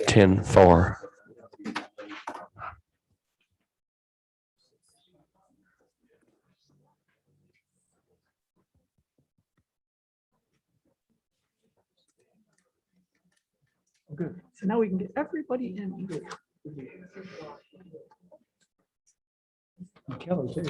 10-4. Good. So now we can get everybody in here. And Kelly too.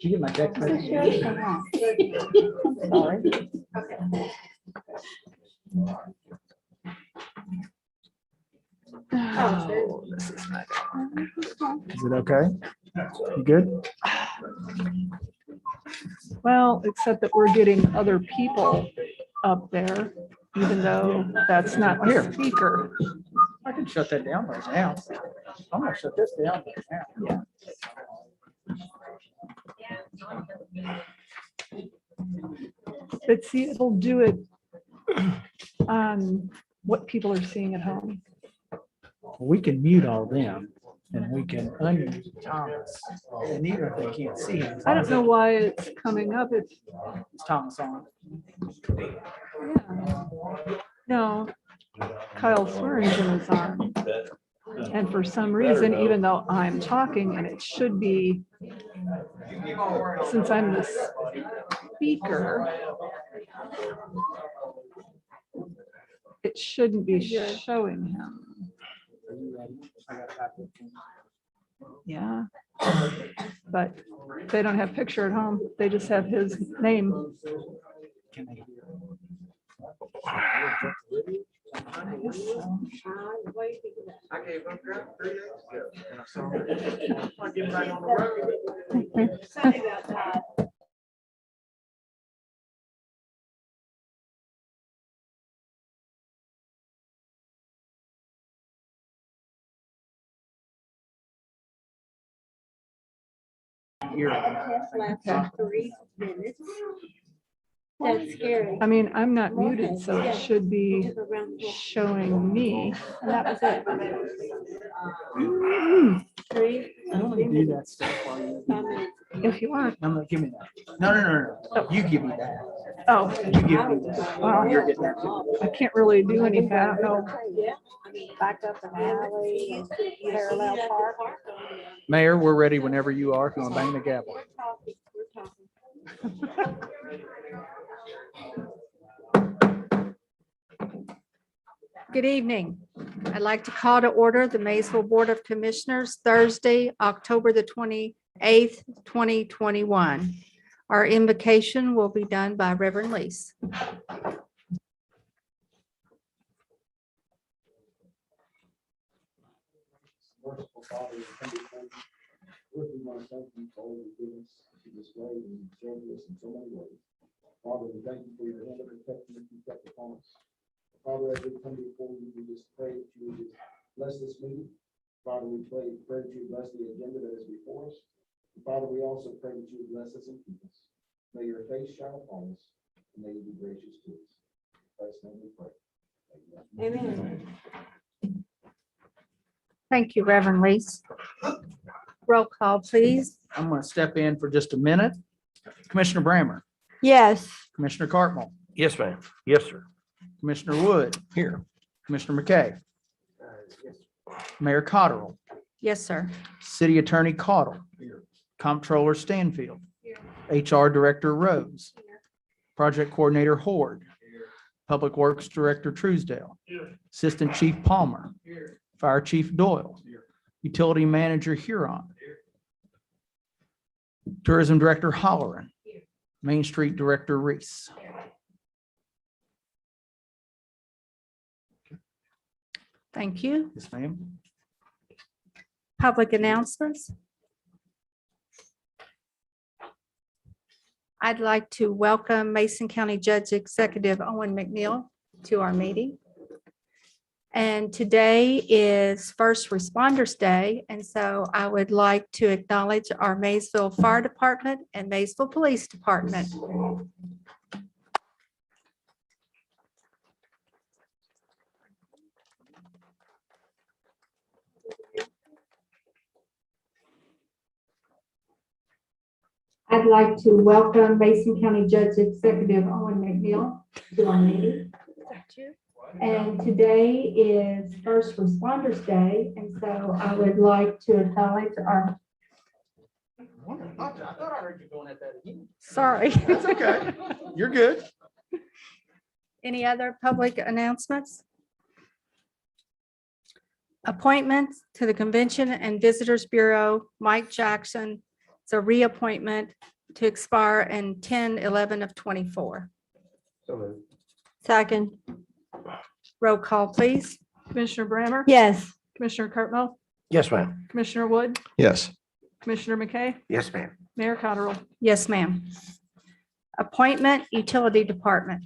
Did you get my text message? I'm sorry. Oh, this is not good. Is it okay? You good? Well, except that we're getting other people up there, even though that's not the speaker. I can shut that down right now. I'm gonna shut this down right now. Yeah. But see, it'll do it on what people are seeing at home. We can mute all them and we can unmute Thomas. And even if they can't see him. I don't know why it's coming up. It's Thomas on. Yeah. No, Kyle Swearingen is on. And for some reason, even though I'm talking and it should be, since I'm the speaker, it shouldn't be showing him. Yeah, but they don't have picture at home. They just have his name. I guess so. I gave up 3 days ago. And I saw it. I get back on the road. Sorry about that. Last 3 minutes. That's scary. I mean, I'm not muted, so it should be showing me. And that was it. I only do that stuff while you. If you want. I'm not giving that. No. Oh. You give me that. Oh. You give me that. Well, you're getting that. I can't really do anything. I don't know. Back up an alley, parallel park. Mayor, we're ready whenever you are. If you want to bang the gavel. Good evening. I'd like to call to order the Maysville Board of Commissioners Thursday, October the 28th, 2021. Our invocation will be done by Reverend Lease. Merciful Father, we thank you want to thank you for all your goodness you displayed and showed us in so many ways. Father, we thank you for your hand of protection that you kept upon us. Father, as we come before you, we just pray that you would just bless this meeting. Father, we pray that you would bless the agenda that is before us. And Father, we also pray that you would bless us and keep us. May your face shine upon us, and may you be gracious to us. In Christ's name we pray. Amen. Thank you, Reverend Lease. Roll call, please. I'm going to step in for just a minute. Commissioner Brammer, Yes. Commissioner Cartmell, Yes, ma'am. Yes, sir. Commissioner Wood, Here. Commissioner McKay, Mayor Cotterill, Yes, sir. City Attorney Caudle. Comptroller Stanfield. HR Director Rose. Project Coordinator Horde. Public Works Director Truesdale. Assistant Chief Palmer. Fire Chief Doyle. Utility Manager Huron. Tourism Director Holloran. Main Street Director Reese. Thank you. Yes, ma'am. Public announcements. I'd like to welcome Mason County Judge Executive Owen McNeil to our meeting. And today is First Responders Day, and so I would like to acknowledge our Maysville Fire Department and Maysville Police Department. I'd like to welcome Mason County Judge Executive Owen McNeil to our meeting. And today is First Responders Day, and so I would like to acknowledge our. I thought I heard you going at that again. Sorry. It's okay. You're good. Any other public announcements? Appointments to the Convention and Visitors Bureau, Mike Jackson. It's a reappointment to expire in 10/11 of 24. Second. Roll call, please. Commissioner Brammer? Yes. Commissioner Cartwell? Yes, ma'am. Commissioner Wood? Yes. Commissioner McKay? Yes, ma'am. Mayor Cotterill? Yes, ma'am. Appointment, Utility Department.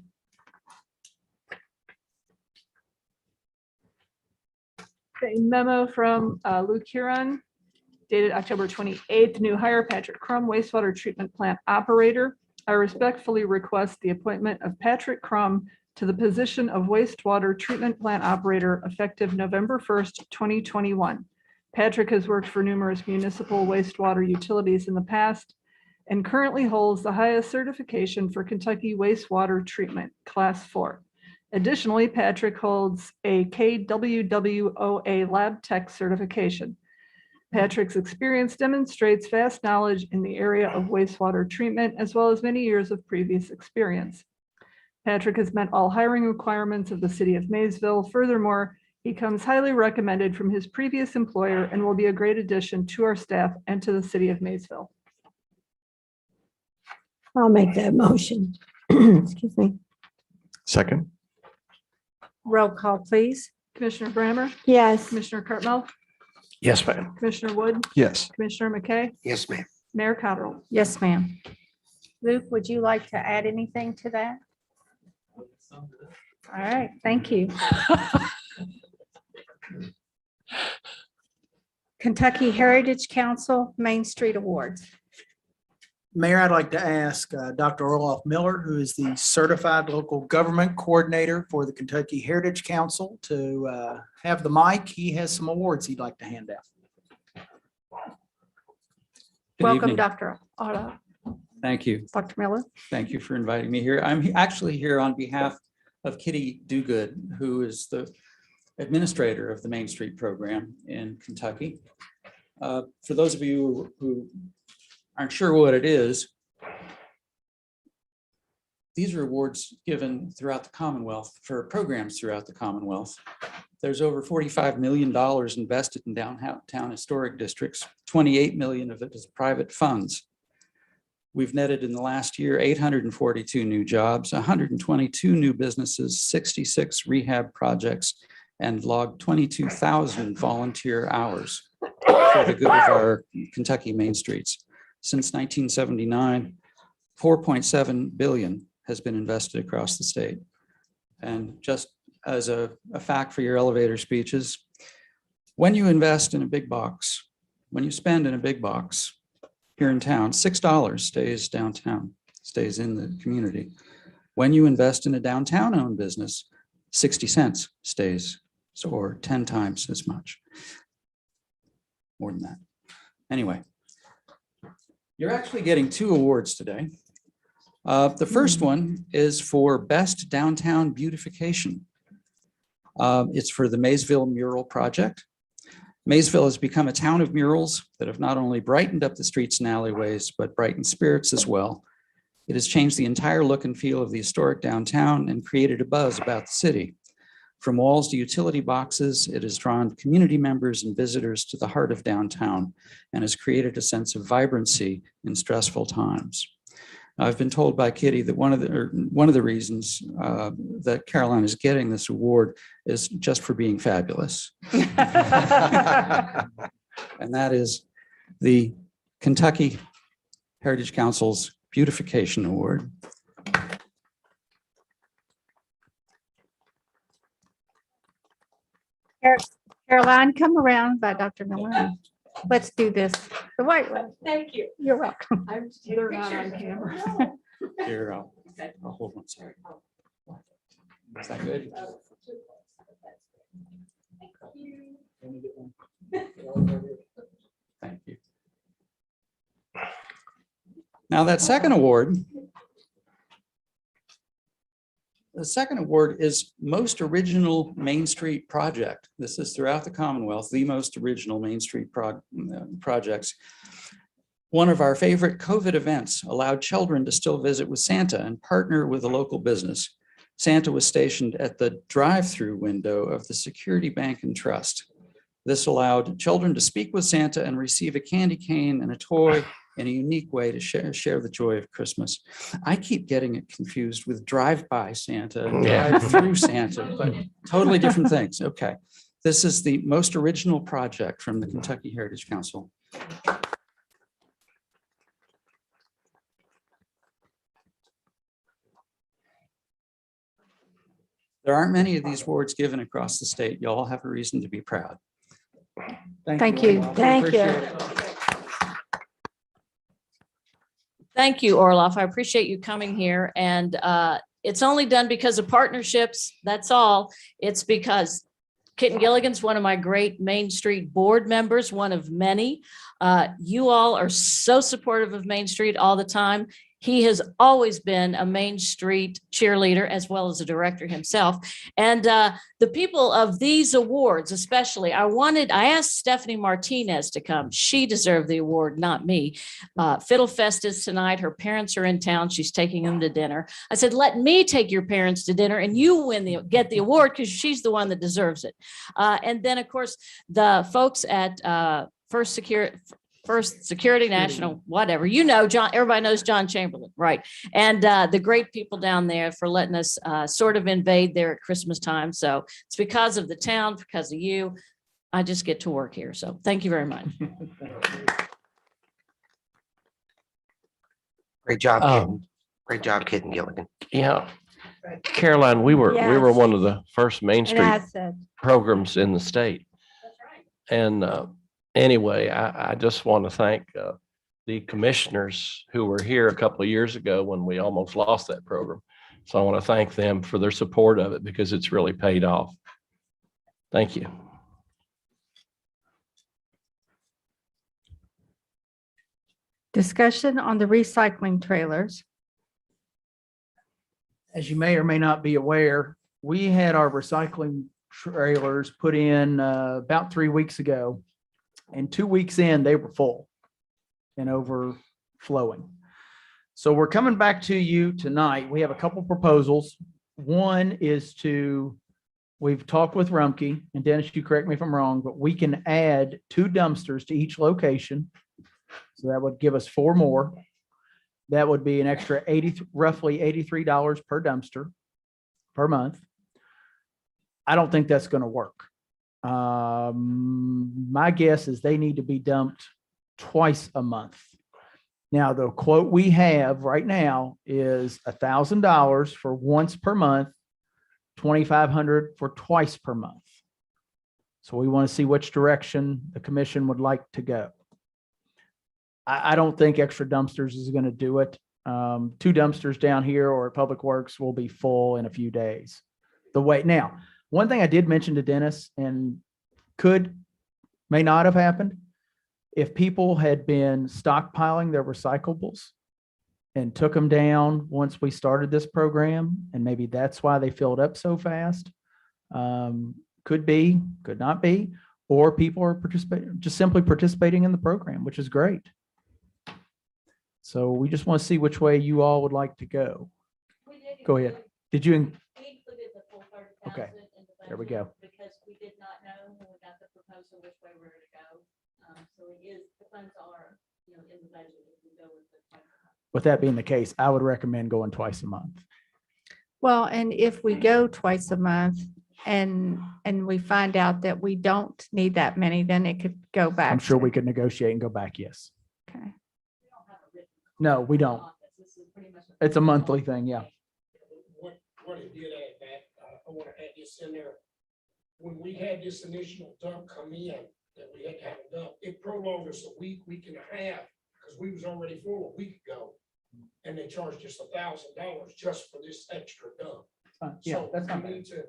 A memo from Luke Huron dated October 28th, new hire Patrick Crum, wastewater treatment plant operator. I respectfully request the appointment of Patrick Crum to the position of wastewater treatment plant operator effective November 1st, 2021. Patrick has worked for numerous municipal wastewater utilities in the past and currently holds the highest certification for Kentucky wastewater treatment, Class 4. Additionally, Patrick holds a KWWOA Lab Tech certification. Patrick's experience demonstrates vast knowledge in the area of wastewater treatment, as well as many years of previous experience. Patrick has met all hiring requirements of the city of Maysville. Furthermore, he comes highly recommended from his previous employer and will be a great addition to our staff and to the city of Maysville. I'll make that motion. Excuse me. Second. Roll call, please. Commissioner Brammer? Yes. Commissioner Cartwell? Yes, ma'am. Commissioner Wood? Yes. Commissioner McKay? Yes, ma'am. Mayor Cotterill? Yes, ma'am. Luke, would you like to add anything to that? All right, thank you. Kentucky Heritage Council Main Street Awards. Mayor, I'd like to ask Dr. Orloff Miller, who is the Certified Local Government Coordinator for the Kentucky Heritage Council, to have the mic. He has some awards he'd like to hand out. Good Welcome, evening. Dr. Otto. Thank you. Dr. Miller. Thank you for inviting me here. I'm actually here on behalf of Kitty Dugood, who is the administrator of the Main Street program in Kentucky. For those of you who aren't sure what it is, these are awards given throughout the Commonwealth for programs throughout the Commonwealth. There's over $45 million invested in downtown historic districts. 28 million of it is private funds. We've netted in the last year 842 new jobs, 122 new businesses, 66 rehab projects, and logged 22,000 volunteer hours for the good of our Kentucky main streets. Since 1979, 4.7 billion has been invested across the state. And just as a fact for your elevator speeches, when you invest in a big box, when you spend in a big box here in town, $6 stays downtown, stays in the community. When you invest in a downtown owned business, 60 cents stays, so or 10 times as much. More than that. Anyway, you're actually getting 2 awards today. The first one is for Best Downtown Beautification. It's for the Maysville Mural Project. Maysville has become a town of murals that have not only brightened up the streets and alleyways, but brightened spirits as well. It has changed the entire look and feel of the historic downtown and created a buzz about the city. From walls to utility boxes, it has drawn community members and visitors to the heart of downtown and has created a sense of vibrancy in stressful times. I've been told by Kitty that one of the reasons that Caroline is getting this award is just for being fabulous. And that is the Kentucky Heritage Council's Beautification Award. Caroline, come around by Dr. Miller. Let's do this the white way. Thank you. You're welcome. They're not on camera. Here, I'll hold one second. Is that good? Thank you. Now that second award, the second award is Most Original Main Street Project. This is throughout the Commonwealth, the most original Main Street projects. One of our favorite COVID events allowed children to still visit with Santa and partner with a local business. Santa was stationed at the drive-through window of the Security Bank and Trust. This allowed children to speak with Santa and receive a candy cane and a toy in a unique way to share the joy of Christmas. I keep getting it confused with drive-by Santa and drive-through Santa, but totally different things. Okay. This is the most original project from the Kentucky Heritage Council. There aren't many of these awards given across the state. You all have a reason to be proud. Thank you. Thank you. Appreciate it. Thank you, Orloff. I appreciate you coming here. And it's only done because of partnerships. That's all. It's because Kitten Gilligan's one of my great Main Street board members, one of many. You all are so supportive of Main Street all the time. He has always been a Main Street cheerleader as well as a director himself. And the people of these awards, especially, I asked Stephanie Martinez to come. She deserved the award, not me. Fiddle Fest is tonight. Her parents are in town. She's taking them to dinner. I said, let me take your parents to dinner and you get the award because she's the one that deserves it. And then, of course, the folks at First Security National, whatever, John, everybody knows John Chamberlain, right? And the great people down there for letting us sort of invade there at Christmas time. So it's because of the town, because of you. I just get to work here. So thank you very much. Great job, Kitten. Great job, Kitten Gilligan. Yeah. Caroline, we were Yes. one of the first Main And Street I said, programs in the state. And anyway, I just want to thank the commissioners who were here a couple of years ago when we almost lost that program. So I want to thank them for their support of it because it's really paid off. Thank you. Discussion on the recycling trailers. As you may or may not be aware, we had our recycling trailers put in about 3 weeks ago. And 2 weeks in, they were full and overflowing. So we're coming back to you tonight. We have a couple proposals. One is we've talked with Rumpke, and Dennis, you correct me if I'm wrong, but we can add 2 dumpsters to each location. So that would give us 4 more. That would be an extra roughly $83 per dumpster per month. I don't think that's going to work. My guess is they need to be dumped twice a month. Now, the quote we have right now is $1,000 for once per month, $2,500 for twice per month. So we want to see which direction the commission would like to go. I don't think extra dumpsters is going to do it. 2 dumpsters down here or at Public Works will be full in a few days. Now, one thing I did mention to Dennis and may not have happened, if people had been stockpiling their recyclables and took them down once we started this program, and maybe that's why they filled up so fast. Could be, could not be, or people are participating, just simply participating in the program, which is great. So we just want to see which way you all would like to go. Go ahead. Did you? We included the full 30,000. Okay. in the There we budget go. Because we did not know when we got the proposal which way we were to go. So it is, the funds are, in the budget if we go with the. With that being the case, I would recommend going twice a month. Well, and if we go twice a month and we find out that we don't need that many, then it could go back. I'm sure to- we could negotiate and go back. Yes. Okay. No, we don't. This is pretty much. It's a monthly thing. Yeah. What it did add back, I want to add this in there. When we had this initial dump come in, that we had to have a dump, it prolonged us a week and a half, because we was already full a week ago. And they charged us $1,000 just for this extra dump. Yeah, So that's not we bad. need to,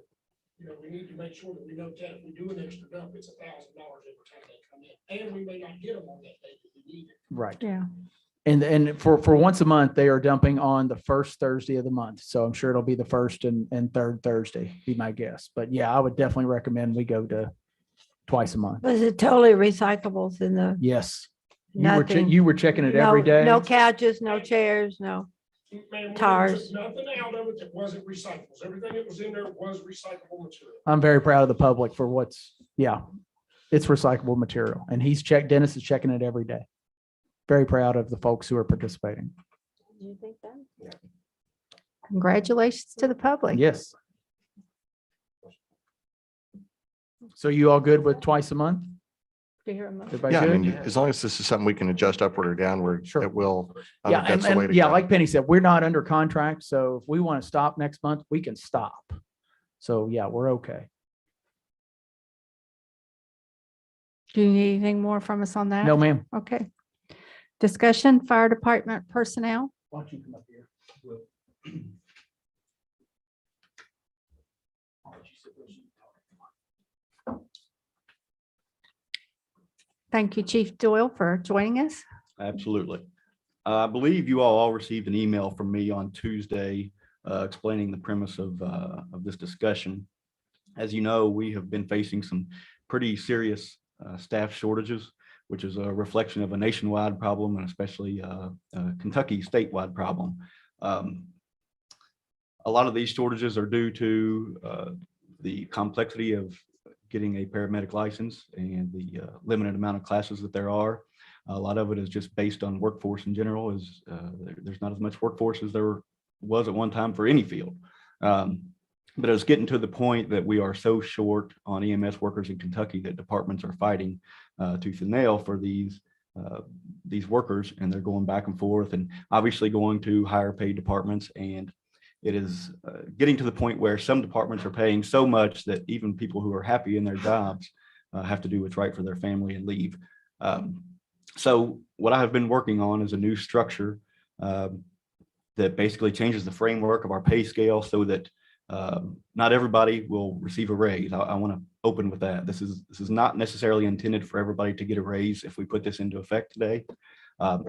we need to make sure that we know that if we do an extra dump, it's $1,000 every time they come in. And we may not get them on that day that we need it. Right. Yeah. And for once a month, they are dumping on the first Thursday of the month. So I'm sure it'll be the first and third Thursday, be my guess. But yeah, I would definitely recommend we go to twice a month. Was it totally recyclables in the? Yes. Nothing. You were checking it every No- day? No couches, no chairs, no. Man, we Tires. took nothing out of it that wasn't recyclables. Everything that was in there was recyclable material. I'm very proud of the public for it's recyclable material. And Dennis is checking it every day. Very proud of the folks who are participating. Congratulations to the public. Yes. So you all good with twice a month? Do you hear a mo- Everybody Yeah, I good? mean, as long as this is something we can adjust upward or downward, Sure. it will. I Yeah, think that's the way to yeah, go. like Penny said, we're not under contract, so if we want to stop next month, we can stop. So yeah, we're okay. Do you need anything more from us on that? No, ma'am. Okay. Discussion, fire department personnel. Why don't you come up here? Thank you, Chief Doyle, for joining us. Absolutely. I believe you all received an email from me on Tuesday explaining the premise of this discussion. As you know, we have been facing some pretty serious staff shortages, which is a reflection of a nationwide problem and especially a Kentucky statewide problem. A lot of these shortages are due to the complexity of getting a paramedic license and the limited amount of classes that there are. A lot of it is just based on workforce in general. There's not as much workforce as there was at one time for any field. But it's getting to the point that we are so short on EMS workers in Kentucky that departments are fighting tooth and nail for these workers, and they're going back and forth and obviously going to higher paid departments. And it is getting to the point where some departments are paying so much that even people who are happy in their jobs have to do what's right for their family and leave. So what I have been working on is a new structure that basically changes the framework of our pay scale so that not everybody will receive a raise. I want to open with that. This is not necessarily intended for everybody to get a raise if we put this into effect today.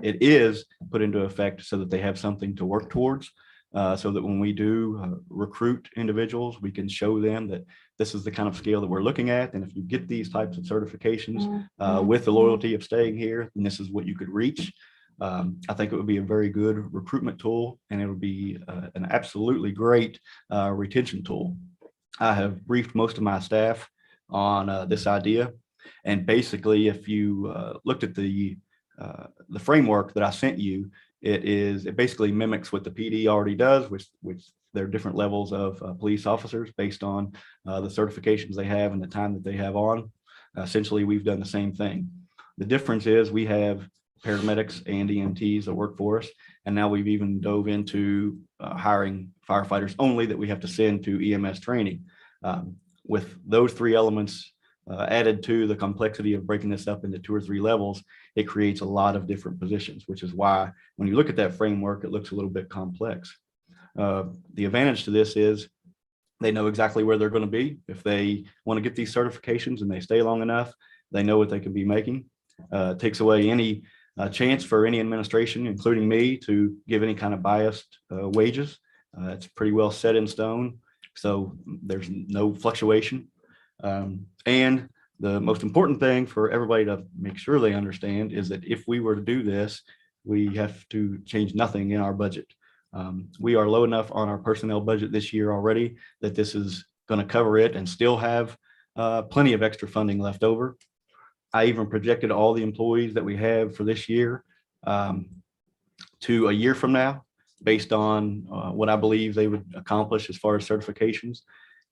It is put into effect so that they have something to work towards, so that when we do recruit individuals, we can show them that this is the kind of scale that we're looking at. And if you get these types of certifications with the loyalty of staying here, then this is what you could reach. I think it would be a very good recruitment tool, and it would be an absolutely great retention tool. I have briefed most of my staff on this idea, and basically, if you looked at the framework that I sent you, it basically mimics what the PD already does, which there are different levels of police officers based on the certifications they have and the time that they have on. Essentially, we've done the same thing. The difference is we have paramedics and EMTs that work for us. And now we've even dove into hiring firefighters only that we have to send to EMS training. With those three elements added to the complexity of breaking this up into 2 or 3 levels, it creates a lot of different positions, which is why when you look at that framework, it looks a little bit complex. The advantage to this is they know exactly where they're going to be. If they want to get these certifications and they stay long enough, they know what they can be making. It takes away any chance for any administration, including me, to give any kind of biased wages. It's pretty well set in stone, so there's no fluctuation. And The most important thing for everybody to make sure they understand is that if we were to do this, we have to change nothing in our budget. We are low enough on our personnel budget this year already that this is going to cover it and still have plenty of extra funding left over. I even projected all the employees that we have for this year to a year from now, based on what I believe they would accomplish as far as certifications.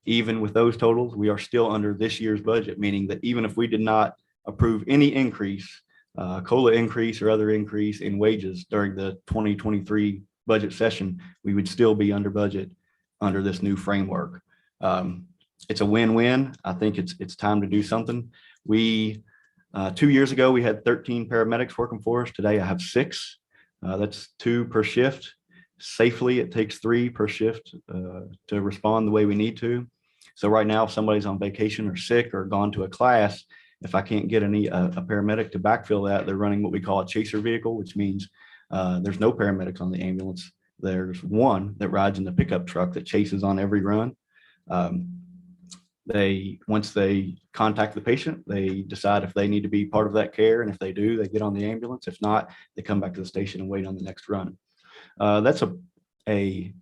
Even with those totals, we are still under this year's budget, meaning that even if we did not approve any increase, COLA increase or other increase in wages during the 2023 budget session, we would still be under budget under this new framework. It's a win-win. I think it's time to do something. We 2 years ago, we had 13 paramedics working for us. Today I have 6. That's 2 per shift. Safely, it takes 3 per shift to respond the way we need to. So right now, if somebody's on vacation or sick or gone to a class, if I can't get a paramedic to backfill that, they're running what we call a chaser vehicle, which means there's no paramedics on the ambulance. There's one that rides in the pickup truck that chases on every run. Once they contact the patient, they decide if they need to be part of that care. And if they do, they get on the ambulance. If not, they come back to the station and wait on the next run. That's a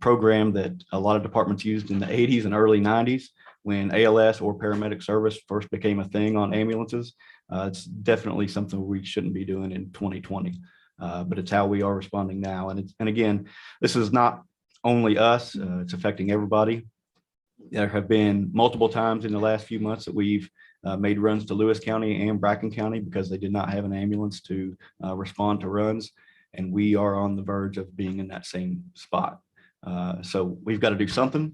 program that a lot of departments used in the 80s and early 90s when ALS or paramedic service first became a thing on ambulances. It's definitely something we shouldn't be doing in 2020, but it's how we are responding now. And again, this is not only us, it's affecting everybody. There have been multiple times in the last few months that we've made runs to Lewis County and Bracken County because they did not have an ambulance to respond to runs. And we are on the verge of being in that same spot. So we've got to do something.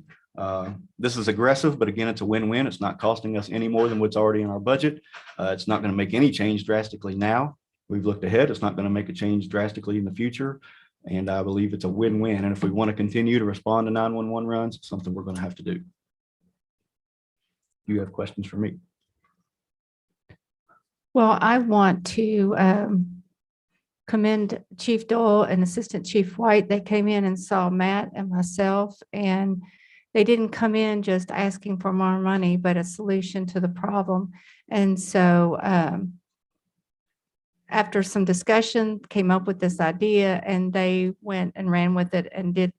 This is aggressive, but again, it's a win-win. It's not costing us any more than what's already in our budget. It's not going to make any change drastically now. We've looked ahead. It's not going to make a change drastically in the future. And I believe it's a win-win. And if we want to continue to respond to 911 runs, it's something we're going to have to do. You have questions for me? Well, I want to commend Chief Doyle and Assistant Chief White. They came in and saw Matt and myself, and they didn't come in just asking for more money, but a solution to the problem. And so after some discussion, came up with this idea, and they went and ran with it and did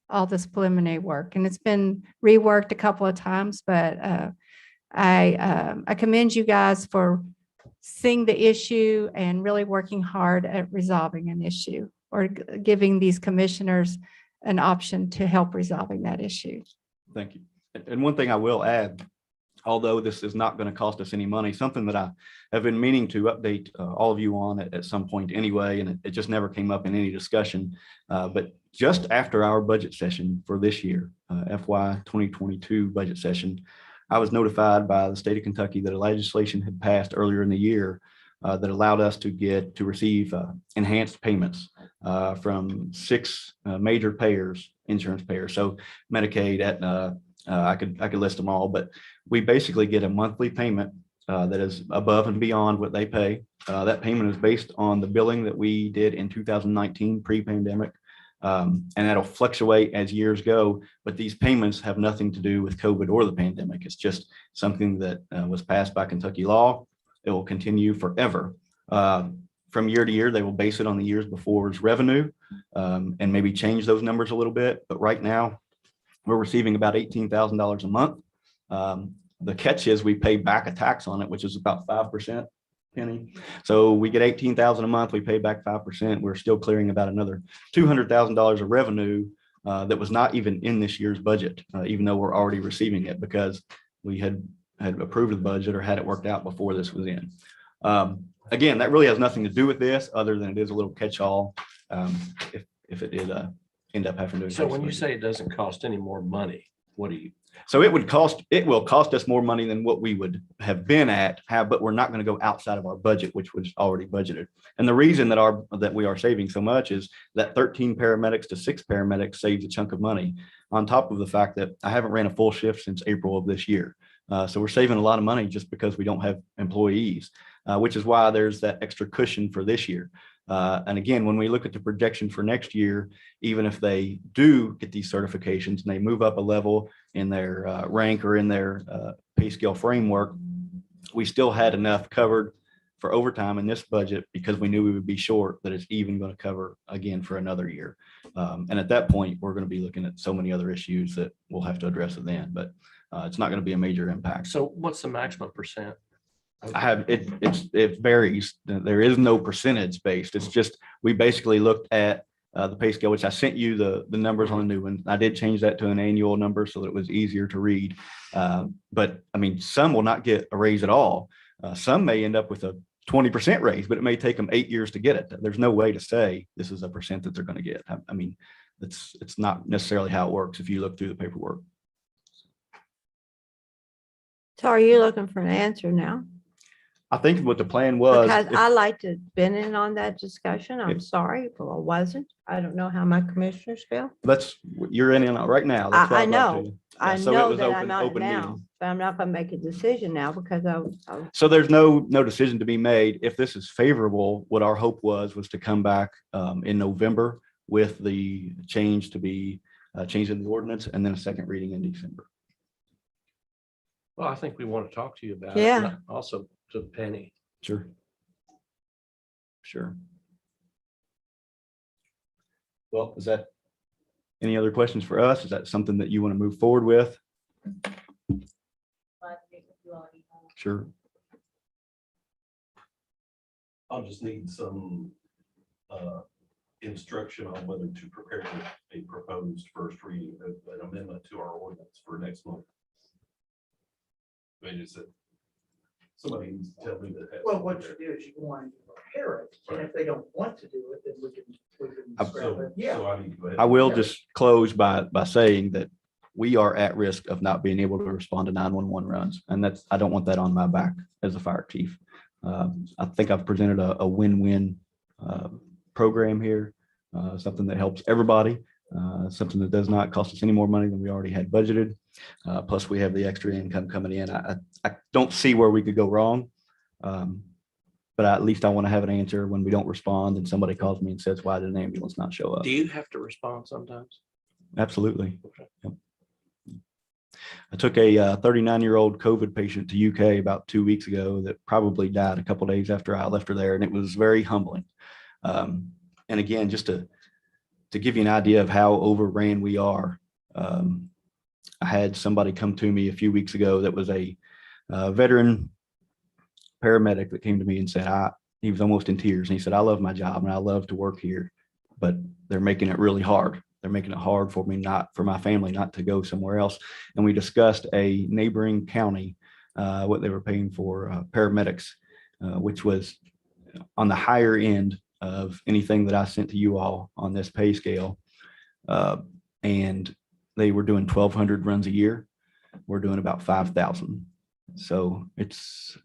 all this preliminary work. And it's been reworked a couple of times, but I commend you guys for seeing the issue and really working hard at resolving an issue or giving these commissioners an option to help resolving that issue. Thank you. And one thing I will add, although this is not going to cost us any money, something that I have been meaning to update all of you on at some point anyway, and it just never came up in any discussion. But just after our budget session for this year, FY 2022 budget session, I was notified by the state of Kentucky that a legislation had passed earlier in the year that allowed us to receive enhanced payments from 6 major payers, insurance payers. So Medicaid, Aetna, I could list them all, but we basically get a monthly payment that is above and beyond what they pay. That payment is based on the billing that we did in 2019 pre-pandemic. And that'll fluctuate as years go, but these payments have nothing to do with COVID or the pandemic. It's just something that was passed by Kentucky law. It will continue forever. From year to year, they will base it on the years before's revenue and maybe change those numbers a little bit. But right now, we're receiving about $18,000 a month. The catch is we pay back a tax on it, which is about 5%. Penny. So we get $18,000 a month, we pay back 5%. We're still clearing about another $200,000 of revenue that was not even in this year's budget, even though we're already receiving it because we had approved the budget or had it worked out before this was in. Again, that really has nothing to do with this other than it is a little catch-all if it did end up having to. So when you say it doesn't cost any more money, what do you? So it will cost us more money than what we would have been but we're not going to go outside of our budget, which was already budgeted. And the reason that we are saving so much is that 13 paramedics to 6 paramedics saves a chunk of money on top of the fact that I haven't ran a full shift since April of this year. So we're saving a lot of money just because we don't have employees, which is why there's that extra cushion for this year. And again, when we look at the projection for next year, even if they do get these certifications and they move up a level in their rank or in their pay scale framework, we still had enough covered for overtime in this budget because we knew we would be short, that it's even going to cover again for another year. And at that point, we're going to be looking at so many other issues that we'll have to address it then, but it's not going to be a major impact. So what's the maximum percent? It varies. There is no percentage based. It's just, we basically looked at the pay scale, which I sent you the numbers on the new one. I did change that to an annual number so that it was easier to read. But I mean, some will not get a raise at all. Some may end up with a 20% raise, but it may take them 8 years to get it. There's no way to say this is a percent that they're going to get. I mean, it's not necessarily how it works if you look through the paperwork. So are you looking for an answer now? I think what the plan was. Because if- I like to been in on that discussion. I'm If- sorry, but I wasn't. I don't know how my commissioners feel. You're in on it right now. That's why I brought it to know. you. I Yeah, so it know was that I'm open- on it open now, meeting. but I'm not gonna make a decision now because I So there's no decision to be made. If this is favorable, what our hope was to come back in November with the change to be changed in the ordinance and then a second reading in December. Well, I think we want to talk to you about it. Yeah. and Also to Penny. Sure. Sure. Well, is that any other questions for us? Is that something that you want to move forward with? Sure. I'll just need some instruction on whether to prepare a proposed first reading, an amendment to our ordinance for next month. I mean, is it, somebody needs to tell me that. Well, what you do is you want to prepare it, and if they don't want to do it, then we can scrap it. Yeah. So I need to go ahead. I will just close by saying that we are at risk of not being able to respond to 911 runs. And I don't want that on my back as a fire chief. I think I've presented a win-win program here, something that helps everybody, something that does not cost us any more money than we already had budgeted. Plus we have the extra income coming in. I don't see where we could go wrong. But at least I want to have an answer when we don't respond and somebody calls me and says, why did an ambulance not show up? Do you have to respond sometimes? Absolutely. Yep. I took a 39-year-old COVID patient to UK about 2 weeks ago that probably died a couple days after I left her there, and it was very humbling. And again, just to give you an idea of how overran we are, I had somebody come to me a few weeks ago that was a veteran paramedic that came to me and said, he was almost in tears. And he said, I love my job and I love to work here, but they're making it really hard. They're making it hard for me, for my family, not to go somewhere else. And we discussed a neighboring county, what they were paying for paramedics, which was on the higher end of anything that I sent to you all on this pay scale. And they were doing 1,200 runs a year. We're doing about 5,000. So it's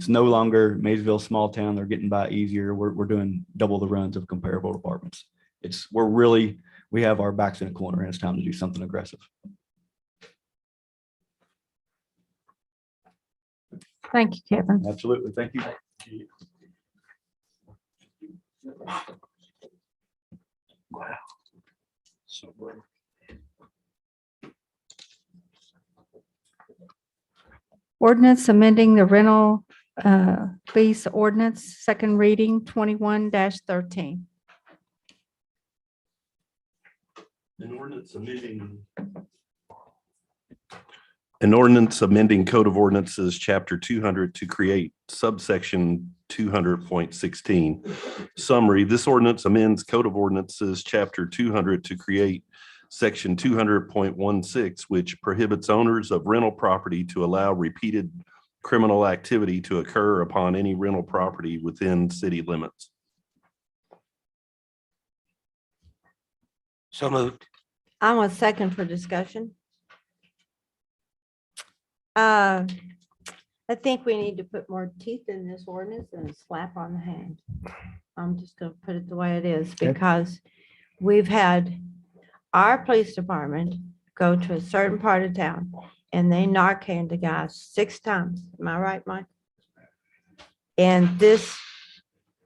no longer Maysville, small town. They're getting by easier. We're doing double the runs of comparable departments. We have our backs in a corner and it's time to do something aggressive. Thank you, Kevin. Absolutely. Thank you. Wow. So Ordinance amending the rental lease ordinance, second reading, 21-13. An ordinance amending Code of Ordinances, Chapter 200 to create subsection 200.16. Summary, this ordinance amends Code of Ordinances, Chapter 200 to create Section 200.16, which prohibits owners of rental property to allow repeated criminal activity to occur upon any rental property within city limits. So moved. I'm a second for discussion. I think we need to put more teeth in this ordinance than a slap on the hand. I'm just gonna put it the way it is Okay. because we've had our police department go to a certain part of town and they Narcaned the guys 6 times. Am I right, Mike? And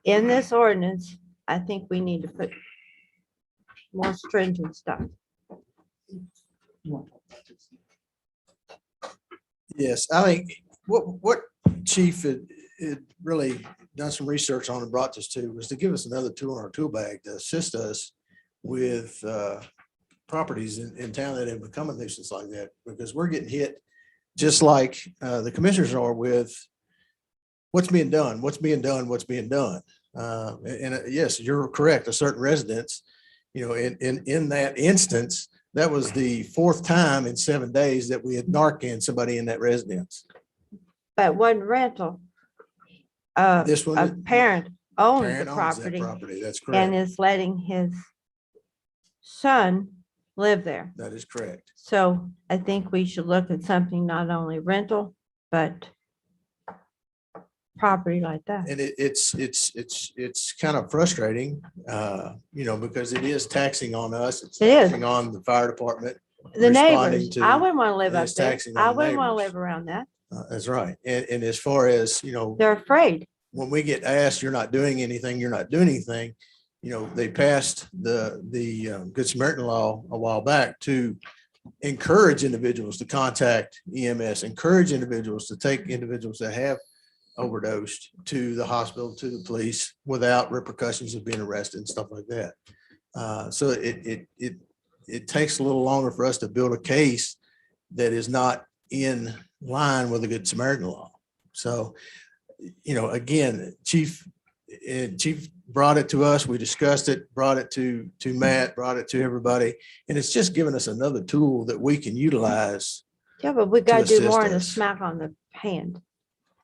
in this ordinance, I think we need to put more stringent stuff. Yes, I think what Chief, it really done some research on and brought this to was to give us another tool in our tool bag to assist us with properties in town that have become a nuisance like that, because we're getting hit just like the commissioners are with what's being done. Yes, you're correct. A certain residence, in that instance, that was the fourth time in 7 days that we had Narcan somebody in that residence. But one rental. This one, A parent owns the Parent owns that property property. That's and correct. is letting his son live there. That is correct. So I think we should look at something not only rental, but property like that. And it's kind of frustrating, because it is taxing on us. It's It is. taxing on the fire department. The responding neighbors, to- I wouldn't want to live and up it's there. taxing on I the wouldn't want to neighbors. live around that. That's right. And as far as, They're afraid. when we get asked, you're not doing anything, they passed the Good Samaritan law a while back to encourage individuals to contact EMS, encourage individuals to take individuals that have overdosed to the hospital, to the police without repercussions of being arrested and stuff like that. So it takes a little longer for us to build a case that is not in line with the Good Samaritan law. So, again, Chief brought it to us. We discussed it, brought it to Matt, brought it to everybody. And it's just given us another tool that we can utilize. Yeah, but we got to do assist more than a us. smack on the hand.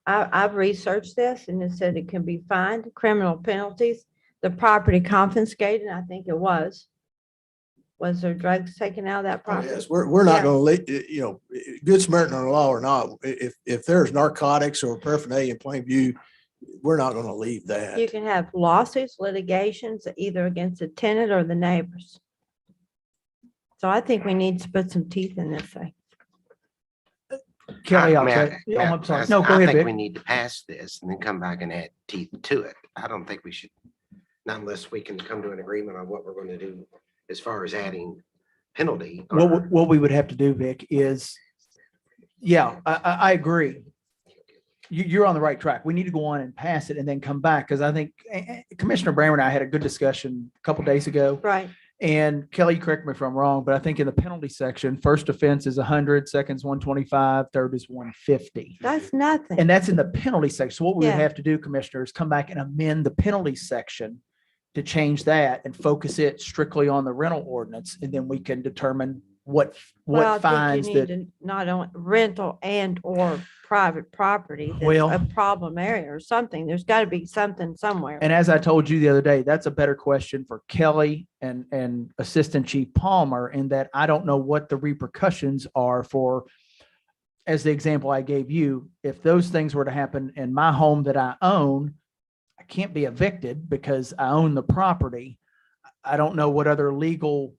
I've researched this and it said it can be fined, criminal penalties, the property confiscated, I think it was. Was there drugs taken out of that property? Yes, we're not Yeah. going to, Good Samaritan law or not, if there's narcotics or paraphernalia in plain view, we're not going to leave that. You can have lawsuits, litigations, either against the tenant or the neighbors. So I think we need to put some teeth in this thing. Kelly, I'll May I- check. may Oh, I- I'm sorry. I- No, go I ahead, think Vic. we need to pass this and then come back and add teeth to it. I don't think we should, not unless we can come to an agreement on what we're going to do as far as adding penalty. What we would have to do, Vic, is, I agree. You're on the right track. We need to go on and pass it and then come back, because I think Commissioner Brammer and I had a good discussion a couple days ago. Right. And Kelly, correct me if I'm wrong, but I think in the penalty section, first offense is 100, second's 125, third is 150. That's nothing. And that's in the penalty section. So what we would Yeah. have to do, Commissioner, is come back and amend the penalty section to change that and focus it strictly on the rental ordinance. And then we can determine what Well, I fines think you need that, to not only rental and or private property. That's Well- a problem area or something. There's got to be something somewhere. and as I told you the other day, that's a better question for Kelly and Assistant Chief Palmer, in that I don't know what the repercussions are for, as the example I gave you, if those things were to happen in my home that I own, I can't be evicted because I own the property. I don't know what other legal,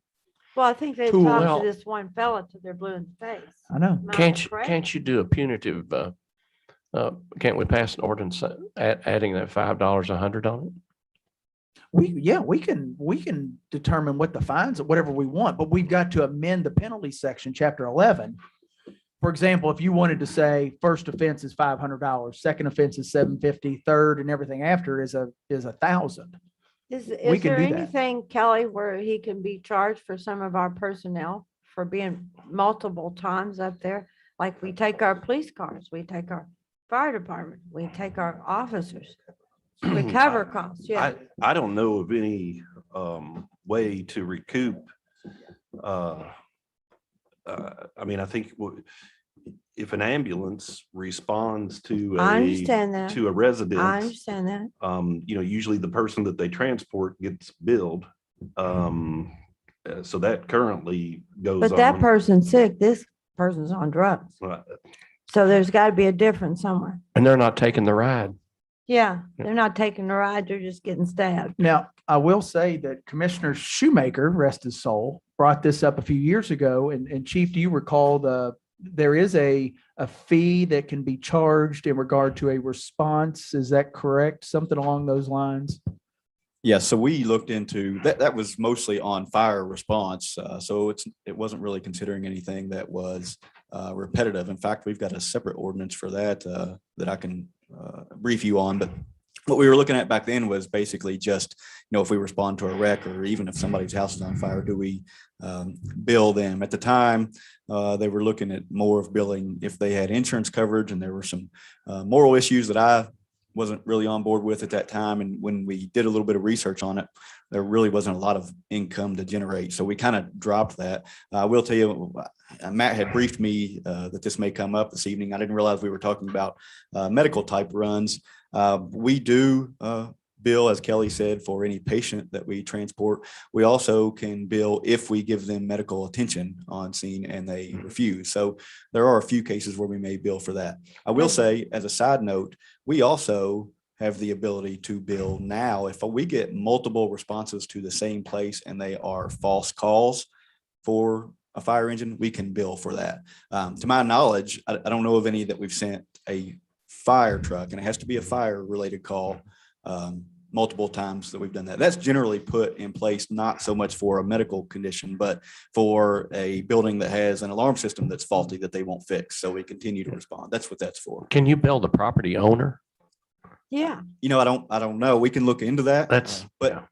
Well, I think they Tool. talked Well- to this one fella till they're blue in the face. I know. Am I Can't correct? you do a punitive, can't we pass an ordinance adding that $5, 100 on it? we can determine what the fines, whatever we want, but we've got to amend the penalty section, chapter 11. For example, if you wanted to say first offense is $500, second offense is $750, third and everything after is $1,000. Is we can there do that. anything, Kelly, where he can be charged for some of our personnel for being multiple times up there? Like we take our police cars, we take our fire department, we take our officers. We cover costs, yeah. I don't know of any way to recoup. I think if an ambulance responds to I understand that. to a I residence, understand that. usually the person that they transport gets billed. So that currently goes on. But that person's sick, this person's on drugs. So there's got to be a difference somewhere. And they're not taking the ride. Yeah, they're not taking the ride, they're just getting stabbed. Now, I will say that Commissioner Shoemaker, rest his soul, brought this up a few years ago. And Chief, do you recall there is a fee that can be charged in regard to a response? Is that correct? Something along those lines? Yeah, so we looked into that. That was mostly on fire response. So it wasn't really considering anything that was repetitive. In fact, we've got a separate ordinance for that that I can brief you on. But what we were looking at back then was basically just, if we respond to a wreck or even if somebody's house is on fire, do we bill them? At the time, they were looking at more of billing if they had insurance coverage, and there were some moral issues that I wasn't really on board with at that time. And when we did a little bit of research on it, there really wasn't a lot of income to generate. So we kind of dropped that. I will tell you, Matt had briefed me that this may come up this evening. I didn't realize we were talking about medical type runs. We do bill, as Kelly said, for any patient that we transport. We also can bill if we give them medical attention on scene and they refuse. So there are a few cases where we may bill for that. I will say, as a side note, we also have the ability to bill now. If we get multiple responses to the same place and they are false calls for a fire engine, we can bill for that. To my knowledge, I don't know of any that we've sent a fire truck, and it has to be a fire related call, multiple times that we've done that. That's generally put in place, not so much for a medical condition, but for a building that has an alarm system that's faulty that they won't fix. So we continue to respond. That's what that's for. Can you bill the property owner? Yeah. I don't know. We can look into that. That's, but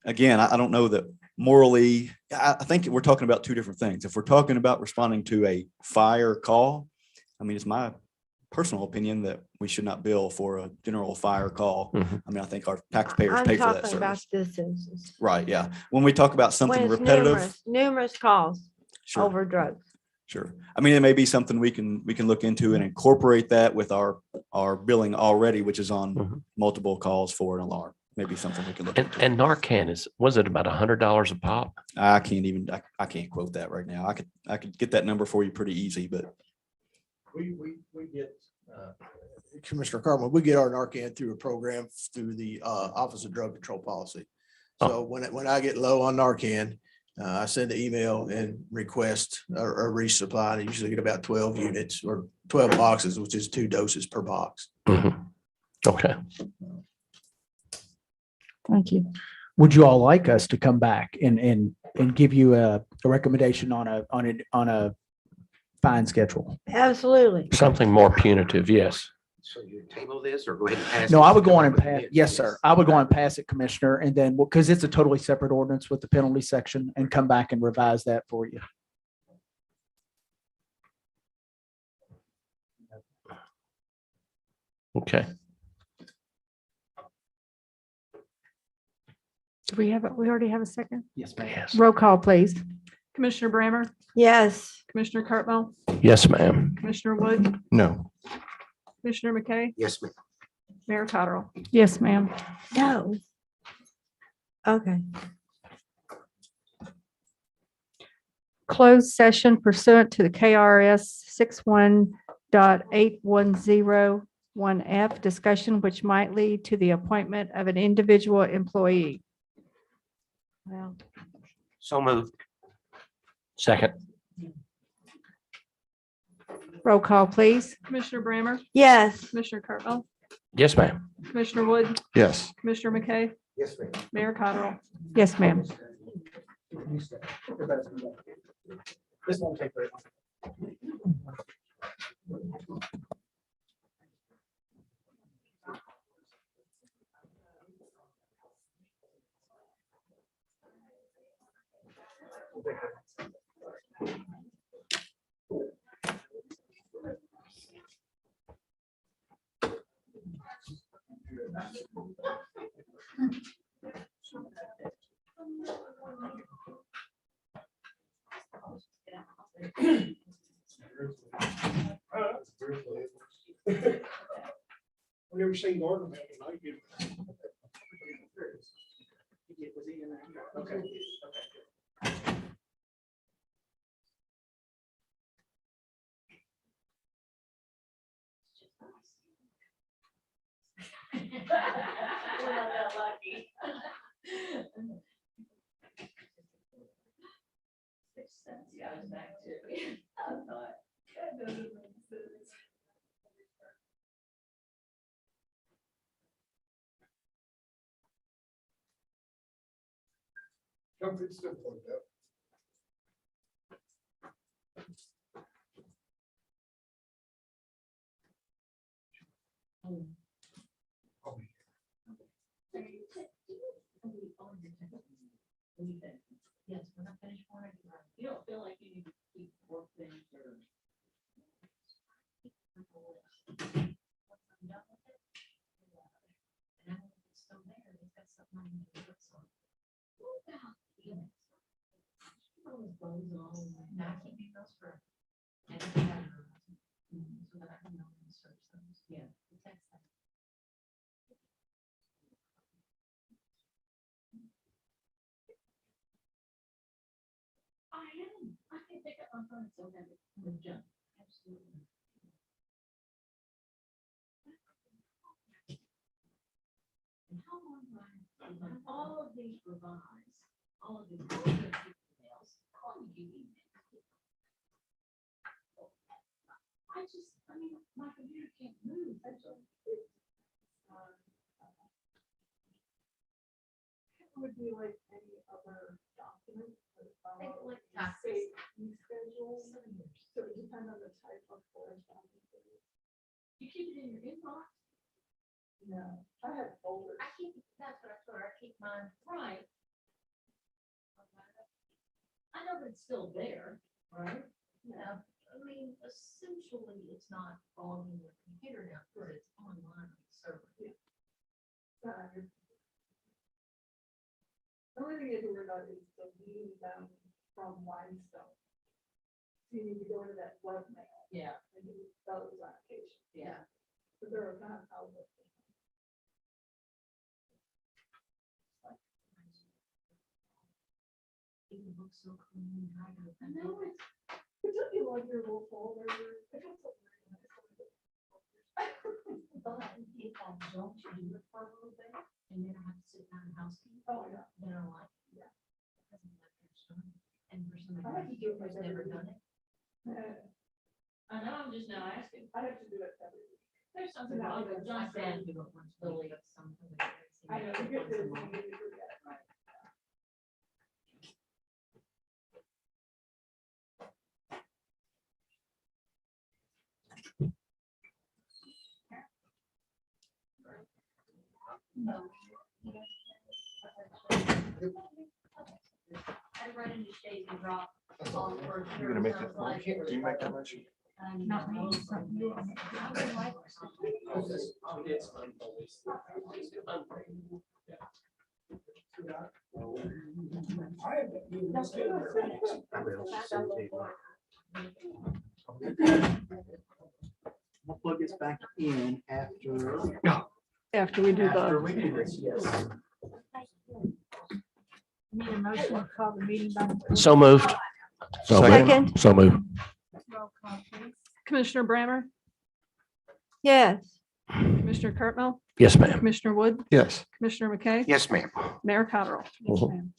again, I don't know that morally, I think we're talking about two different things. If we're talking about responding to a fire call, I mean, it's my personal opinion that we should not bill for a general fire call. I mean, I think our taxpayers pay for that talking about service. this. Right, yeah. When we talk about something When it's repetitive. numerous calls Sure. over drugs. Sure. I mean, it may be something we can look into and incorporate that with our billing already, which is on multiple calls for an alarm. Maybe something we can look into. And Narcan was it about $100 a pop? I can't quote that right now. I could get that number for you pretty easy, but We get, Commissioner Cartman, we get our Narcan through a program through the Office of Drug Control Policy. So when I get low on Narcan, I send an email and request a resupply. And I usually get about 12 units or 12 boxes, which is 2 doses per box. Okay. Thank you. Would you all like us to come back and give you a recommendation on a fine schedule? Absolutely. Something more punitive, yes. So you table this or go ahead and pass? No, it? I would go on and pass. Yes, sir. I would go on and pass it, Commissioner, and then, because it's a totally separate ordinance with the penalty section, and come back and revise that for you. Okay. Do we already have a second? Yes, ma'am. Yes. Roll call, please. Commissioner Brammer, Yes. Commissioner Cartwell, Yes, ma'am. Commissioner Wood, No. Commissioner McKay, Yes, ma'am. Mayor Cottrell. Yes, ma'am. No. Okay. Closed session pursuant to the KRS 61.8101F, discussion which might lead to the appointment of an individual employee. Well, So moved. Second. roll call, please. Commissioner Brammer, yes. Commissioner Cartwell, Yes, ma'am. Commissioner Wood, Yes. Commissioner McKay, Yes, ma'am. Mayor Cottrell. Yes, ma'am. This won't take very long. I've never seen Gordon back in night. Okay. Come, it's still plugged up. Yes, when I finish one, you don't feel like you need to keep work things or. And I know it's still there, it's got something I need to look on. Always goes on, now I can't do those for. So that I can know and search those, yeah. the text them. I am, I can pick up my phone, so that it's junk, absolutely. And how long do I, when all of these revise, all of these emails, calling you emails. I mean, my computer can't move, that's all. It would be like any other document. Think like taxes. Schedule. So it depends on the type of form document. You keep it in your inbox? No, I have folders. I keep, that's what I told her, I keep mine right. I know that it's still there, right? Yeah, I mean, essentially, it's not on the computer now, but it's online on the server. The only thing you have to worry about is deleting them from Limestone. So you need to go into that webmail. Yeah. And do those applications. Yeah. But they're not outlook. It looks so clean. I know it's. It took you like your little folder. But if I don't do it for a little bit, and then I have to sit down and housekeep. Oh, yeah. Then I'm like, yeah. And for I have to somebody do it who's like never every done week. it. I know, I'm just now asking. I have to do it every week. There's something No, wrong with that's John Stan do it once, Billy, something. I know, you get this, and you forget it, right? I run into shades and drop. all for You're gonna make sure, that sounds like motion? Do you make that motion? Not me. We'll plug this back in after. After we do After the. we do this, yes. Need a motion to call the meeting back. So moved. Second. So moved. Roll call, please. Commissioner Brammer, Yes. Commissioner Cartmel, Yes, ma'am. Commissioner Wood, Yes. Commissioner McKay, Yes, ma'am. Mayor Cottrell. Yes, Mhm.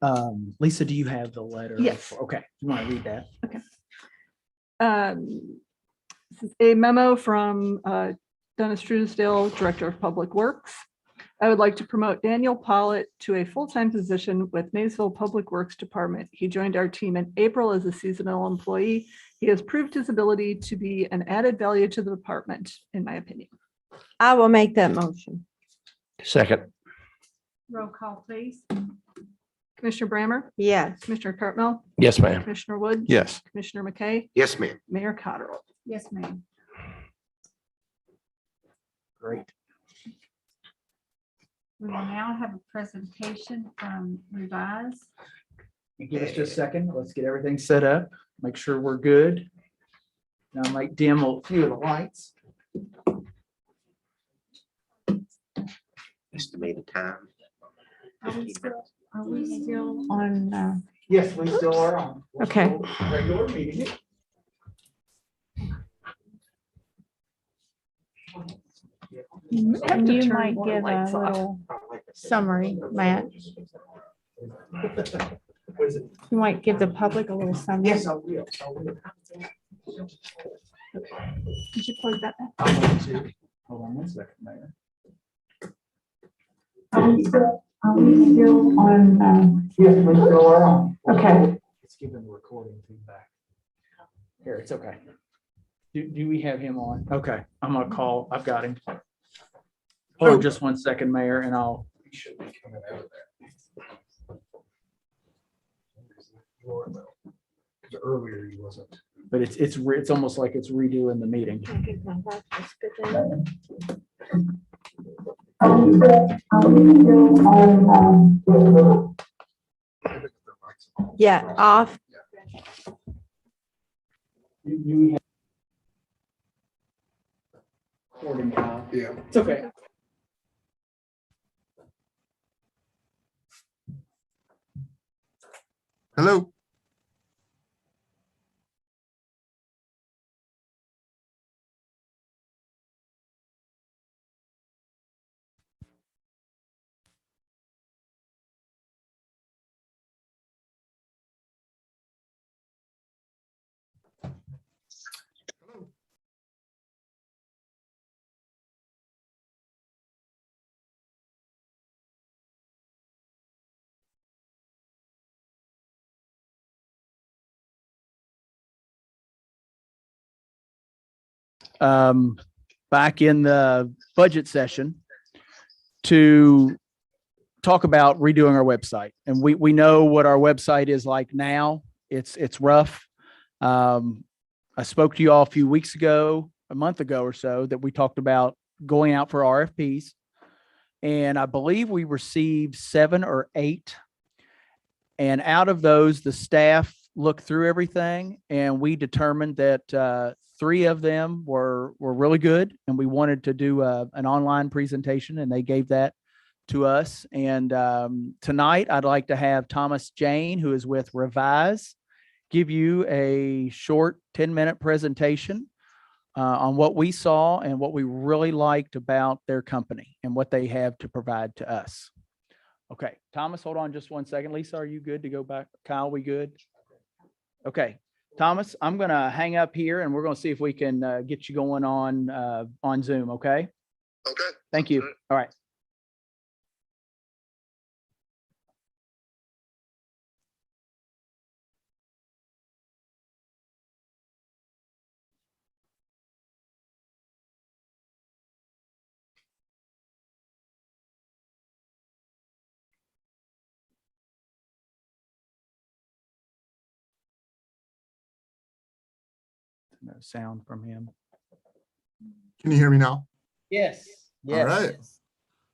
ma'am. Lisa, do you have the letter? Yes. Okay, you want to read that? This is a memo from Dennis Truesdale, Director of Public Works. I would like to promote Daniel Pollitt to a full-time position with Maysville Public Works Department. He joined our team in April as a seasonal employee. He has proved his ability to be an added value to the department, in my opinion. I will make that motion. Second. Roll call, please. Commissioner Brammer, Yes. Commissioner Cartmel, Yes, ma'am. Commissioner Wood, Yes. Commissioner McKay, Yes, ma'am. Mayor Cottrell. Yes, ma'am. Great. We will now have a presentation from Revise. You give us just a second. Let's get everything set up. Make sure we're good. Now I might dim a few of the lights. Estimated time. Are we still on? Yes, we still are on. We're Okay. still Regular meeting. Have to You turn might more give a lights off. little summary, Matt. What is it? You might give the public a little summary. Yes, I will. I will. Did you plug that back? I'm going to. Hold on one second, Mayor. Are we still on? Yes, we still are on. Okay. It's giving the recording feedback. Here, it's okay. Do we have him on? Okay, I'm gonna call. I've got him. Hold on just 1 second, Mayor, and I'll. He should be coming out of that. Earlier he wasn't. But it's almost like it's redoing the meeting. Yeah, off. You have. Recording, Kyle. Yeah. It's okay. Hello. Back in the budget session to talk about redoing our website. And we know what our website is like now. It's rough. I spoke to you all a few weeks ago, a month ago or so, that we talked about going out for RFPs. And I believe we received 7 or 8. And out of those, the staff looked through everything and we determined that 3 of them were really good. And we wanted to do an online presentation, and they gave that to us. And tonight I'd like to have Thomas Jane, who is with Revise, give you a short 10-minute presentation on what we saw and what we really liked about their company and what they have to provide to us. Okay, Thomas, hold on just 1 second. Lisa, are you good to go back? Kyle, we good? Okay, Thomas, I'm going to hang up here and we're going to see if we can get you going on Zoom, okay? Okay. Thank you. All right. No sound from him. Can you hear me now? Yes. All right.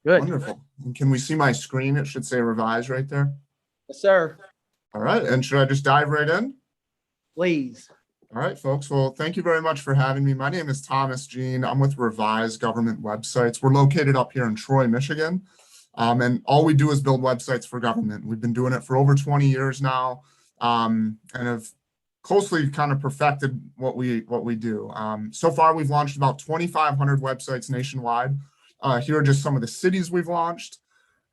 Good. Wonderful. And can we see my screen? It should say Revise right there. Yes, sir. All right. And should I just dive right in? Please. All right, folks. Well, thank you very much for having me. My name is Thomas Jean. I'm with Revise Government Websites. We're located up here in Troy, Michigan. And all we do is build websites for government. We've been doing it for over 20 years now, and have closely kind of perfected what we do. So far, we've launched about 2,500 websites nationwide. Here are just some of the cities we've launched.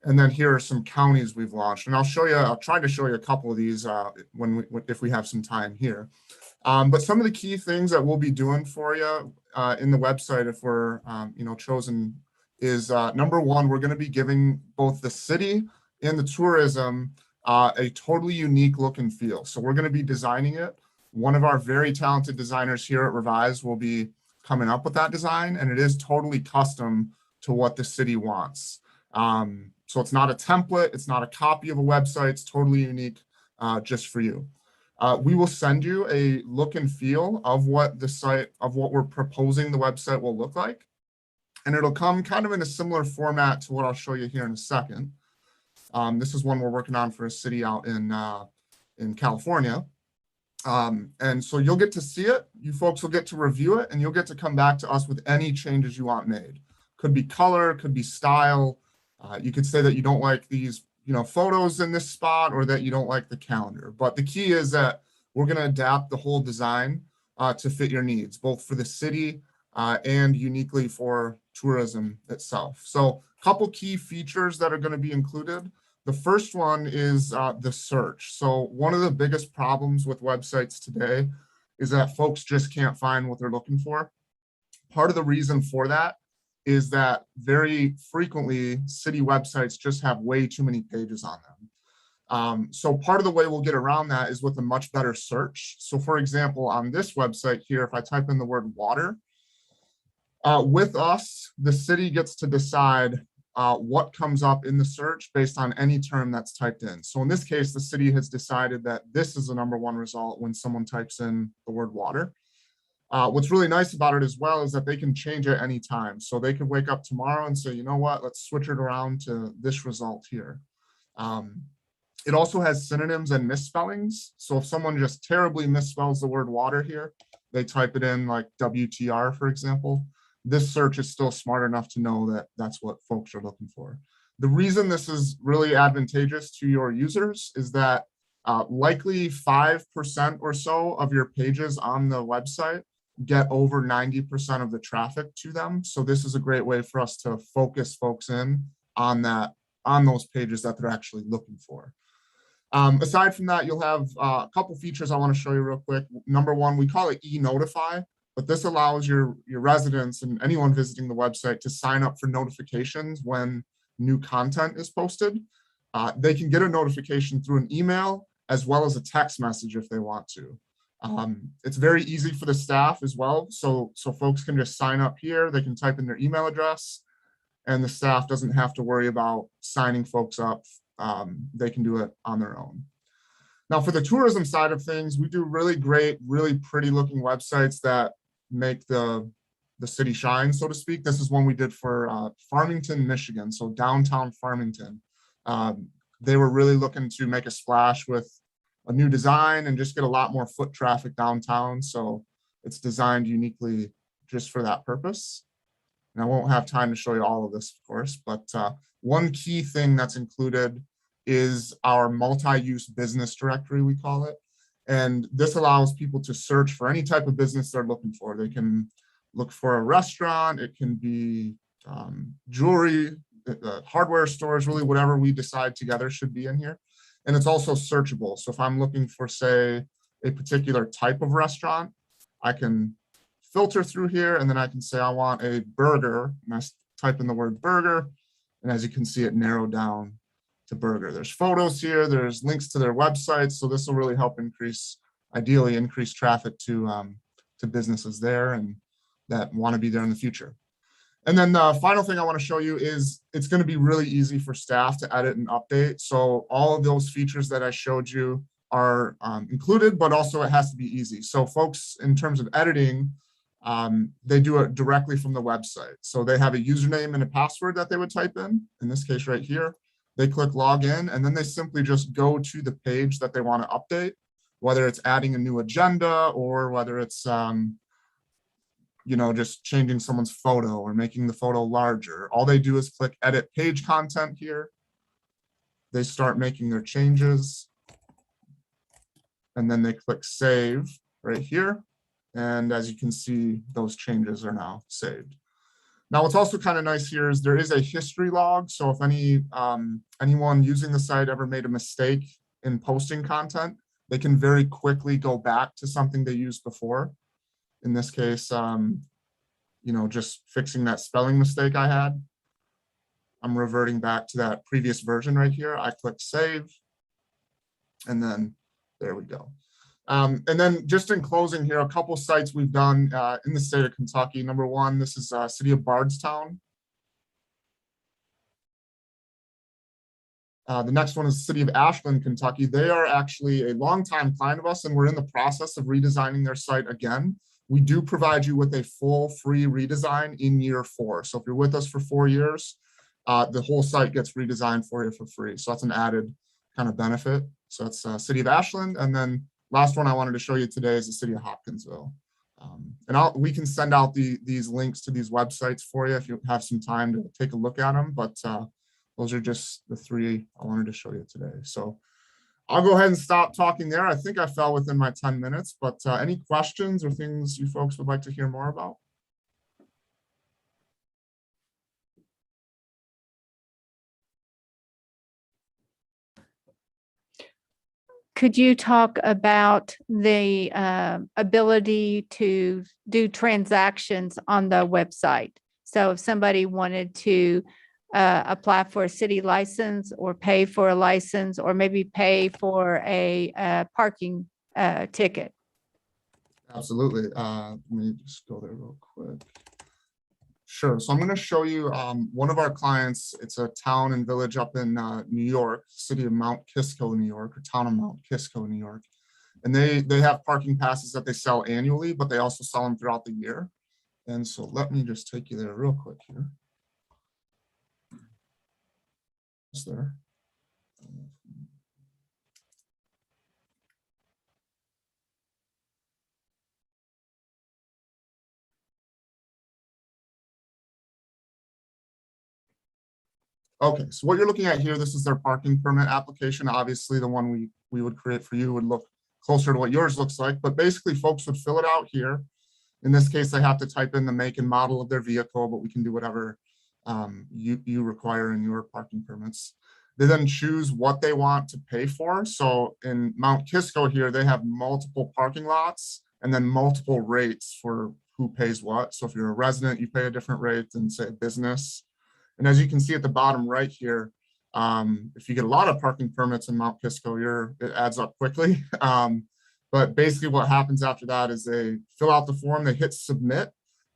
And then here are some counties we've launched. And I'll try to show you a couple of these if we have some time here. But some of the key things that we'll be doing for you in the website, if we're chosen, is number one, we're going to be giving both the city and the tourism a totally unique look and feel. So we're going to be designing it. One of our very talented designers here at Revise will be coming up with that design, and it is totally custom to what the city wants. So it's not a template, it's not a copy of a website, it's totally unique just for you. We will send you a look and feel of what we're proposing the website will look like. And it'll come kind of in a similar format to what I'll show you here in a second. This is one we're working on for a city out in California. And so you'll get to see it. You folks will get to review it, and you'll get to come back to us with any changes you want made. Could be color, could be style. You could say that you don't like these photos in this spot, or that you don't like the calendar. But the key is that we're going to adapt the whole design to fit your needs, both for the city and uniquely for tourism itself. So a couple key features that are going to be included. The first one is the search. So one of the biggest problems with websites today is that folks just can't find what they're looking for. Part of the reason for that is that very frequently city websites just have way too many pages on them. So part of the way we'll get around that is with a much better search. So for example, on this website here, if I type in the word water, with us, the city gets to decide what comes up in the search based on any term that's typed in. So in this case, the city has decided that this is the #1 result when someone types in the word water. What's really nice about it as well is that they can change it anytime. So they could wake up tomorrow and say, you know what, let's switch it around to this result here. It also has synonyms and misspellings. So if someone just terribly misspells the word water here, they type it in like WTR, for example, this search is still smart enough to know that that's what folks are looking for. The reason this is really advantageous to your users is that likely 5% or so of your pages on the website get over 90% of the traffic to them. So this is a great way for us to focus folks in on those pages that they're actually looking for. Aside from that, you'll have a couple features I want to show you real quick. #1, we call it e-notify, but this allows your residents and anyone visiting the website to sign up for notifications when new content is posted. They can get a notification through an email as well as a text message if they want to. It's very easy for the staff as well. So folks can just sign up here. They can type in their email address and the staff doesn't have to worry about signing folks up. They can do it on their own. Now for the tourism side of things, we do really great, really pretty looking websites that make the city shine, so to speak. This is one we did for Farmington, Michigan. So downtown Farmington. They were really looking to make a splash with a new design and just get a lot more foot traffic downtown. So it's designed uniquely just for that purpose. And I won't have time to show you all of this, of course, but one key thing that's included is our multi-use business directory, we call it. And this allows people to search for any type of business they're looking for. They can look for a restaurant, it can be jewelry, hardware stores, really whatever we decide together should be in here. And it's also searchable. So if I'm looking for, say, a particular type of restaurant, I can filter through here and then I can say I want a burger, and I type in the word burger. And as you can see, it narrowed down to burger. There's photos here, there's links to their websites. So this will really help ideally increase traffic to businesses there and that want to be there in the future. And then the final thing I want to show you is it's going to be really easy for staff to edit and update. So all of those features that I showed you are included, but also it has to be easy. So folks, in terms of editing, they do it directly from the website. So they have a username and a password that they would type in this case right here. They click login and then they simply just go to the page that they want to update, whether it's adding a new agenda or whether it's just changing someone's photo or making the photo larger. All they do is click edit page content here. They start making their changes. And then they click save right here. And as you can see, those changes are now saved. Now, what's also kind of nice here is there is a history log. So if anyone using the site ever made a mistake in posting content, they can very quickly go back to something they used before. In this case, just fixing that spelling mistake I had. I'm reverting back to that previous version right here. I click save, and then there we go. And then just in closing here, a couple sites we've done in the state of Kentucky. #1, this is city of Bardstown. The next one is the city of Ashland, Kentucky. They are actually a longtime client of us, and we're in the process of redesigning their site again. We do provide you with a full free redesign in year 4. So if you're with us for 4 years, the whole site gets redesigned for you for free. So that's an added kind of benefit. So that's city of Ashland. And then last one I wanted to show you today is the city of Hopkinsville. And we can send out these links to these websites for you if you have some time to take a look at them. But those are just the 3 I wanted to show you today. So I'll go ahead and stop talking there. I think I fell within my 10 minutes, but any questions or things you folks would like to hear more about? Could you talk about the ability to do transactions on the website? So if somebody wanted to apply for a city license or pay for a license or maybe pay for a parking ticket? Absolutely. Let me just go there real quick. Sure. So I'm going to show you one of our clients. It's a town and village up in New York, city of Mount Kisco, New York, or town of Mount Kisco, New York. And they have parking passes that they sell annually, but they also sell them throughout the year. And so let me just take you there real quick here. Is there? Okay, so what you're looking at here, this is their parking permit application. Obviously, the one we would create for you would look closer to what yours looks like, but basically folks would fill it out here. In this case, they have to type in the make and model of their vehicle, but we can do whatever you require in your parking permits. They then choose what they want to pay for. So in Mount Kisco here, they have multiple parking lots and then multiple rates for who pays what. So if you're a resident, you pay a different rate than say a business. And as you can see at the bottom right here, if you get a lot of parking permits in Mount Kisco, it adds up quickly. But basically what happens after that is they fill out the form, they hit submit,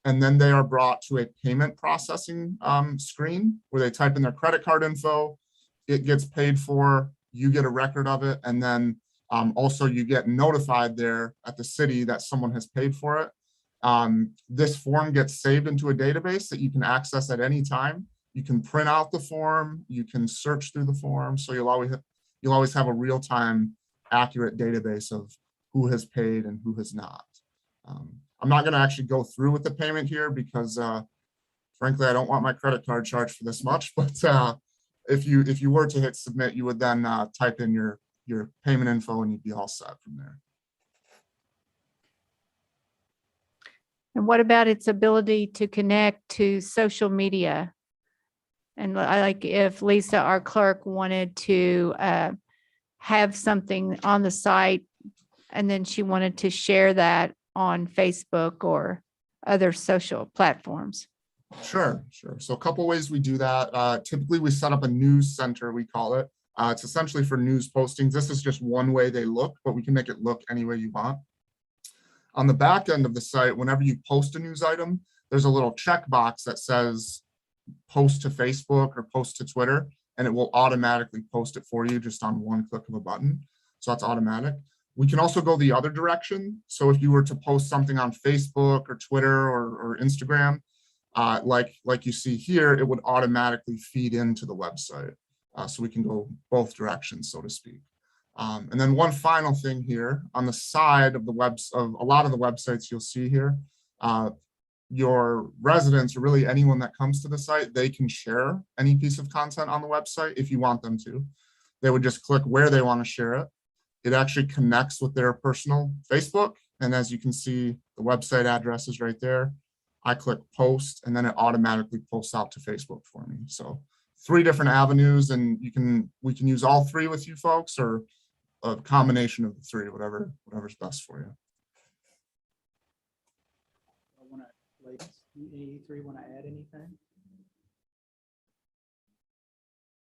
and then they are brought to a payment processing screen where they type in their credit card info, it gets paid for, you get a record of it, and then also you get notified there at the city that someone has paid for it. This form gets saved into a database that you can access at any time. You can print out the form, you can search through the form, so you'll always have a real-time accurate database of who has paid and who has not. I'm not going to actually go through with the payment here because frankly, I don't want my credit card charged for this much, but if you were to hit submit, you would then type in your payment info and you'd be all set from there. And what about its ability to connect to social media? And like if Lisa, our clerk, wanted to have something on the site and then she wanted to share that on Facebook or other social platforms. Sure. So a couple ways we do that. Typically we set up a news center, we call it. It's essentially for news postings. This is just one way they look, but we can make it look any way you want. On the back end of the site, whenever you post a news item, there's a little checkbox that says post to Facebook or post to Twitter, and it will automatically post it for you just on one click of a button. So that's automatic. We can also go the other direction. So if you were to post something on Facebook or Twitter or Instagram, like you see here, it would automatically feed into the website. So we can go both directions, so to speak. And then one final thing here on the side of of a lot of the websites you'll see here, your residents or really anyone that comes to the site, they can share any piece of content on the website if you want them to. They would just click where they want to share it. It actually connects with their personal Facebook. And as you can see, the website address is right there. I click post and then it automatically posts out to Facebook for me. So 3 different avenues, and we can use all 3 with you folks or a combination of the 3, whatever's best for you. You 3 want to add anything?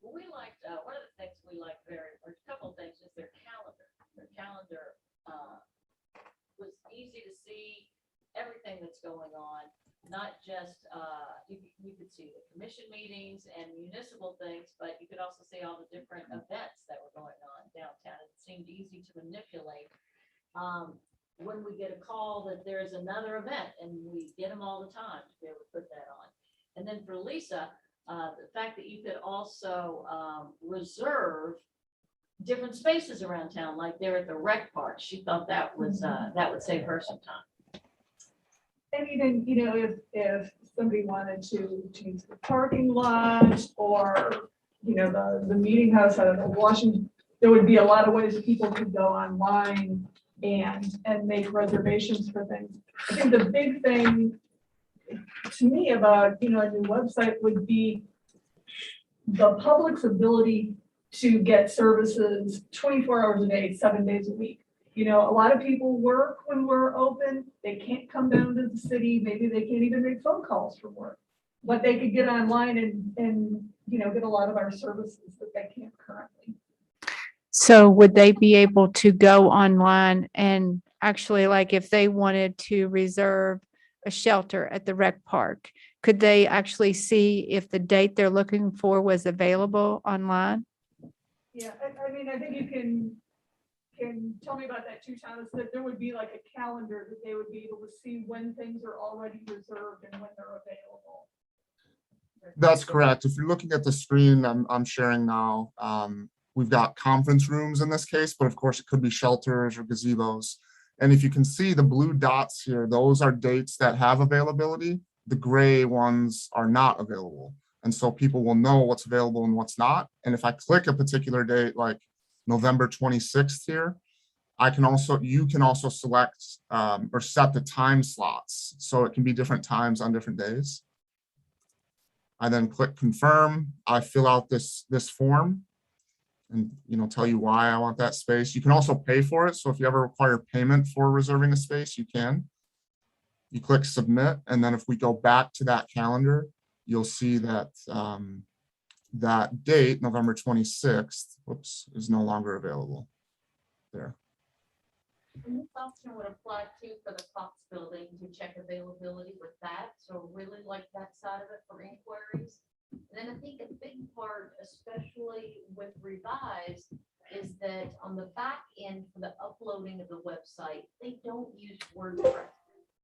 Well, we liked, one of the things we liked or a couple of things is their calendar. Their calendar was easy to see everything that's going on, not just, you could see the commission meetings and municipal things, but you could also see all the different events that were going on downtown. It seemed easy to manipulate. When we get a call that there's another event, and we get them all the time to be able to put that on. And then for Lisa, the fact that you could also reserve different spaces around town, like there at the rec park, she thought that was that would save her some time. And even, if somebody wanted to change the parking lot or, the meeting house out of Washington, there would be a lot of ways people could go online and make reservations for things. I think the big thing to me about, a new website would be the public's ability to get services 24 hours a day, 7 days a week. A lot of people work when we're open. They can't come down to the city. Maybe they can't even make phone calls from work. But they could get online and get a lot of our services that they can't currently. So would they be able to go online and actually, like, if they wanted to reserve a shelter at the rec park, could they actually see if the date they're looking for was available online? Yeah, I mean, I think you can tell me about that too, Thomas, that there would be like a calendar that they would be able to see when things are already reserved and when they're available. That's correct. If you're looking at the screen I'm sharing now, we've got conference rooms in this case, but of course it could be shelters or gazebos. And if you can see the blue dots here, those are dates that have availability. The gray ones are not available. And so people will know what's available and what's not. And if I click a particular date, like November 26th here, you can also select or set the time slots. So it can be different times on different days. I then click confirm. I fill out this form and tell you why I want that space. You can also pay for it. So if you ever require payment for reserving a space, you can. You click submit, and then if we go back to that calendar, you'll see that that date, November 26th, is no longer available there. And this option would apply too for the Fox building to check availability with that. So really like that side of it for inquiries. And then I think a big part, especially with Revise, is that on the back end for the uploading of the website, they don't use WordPress,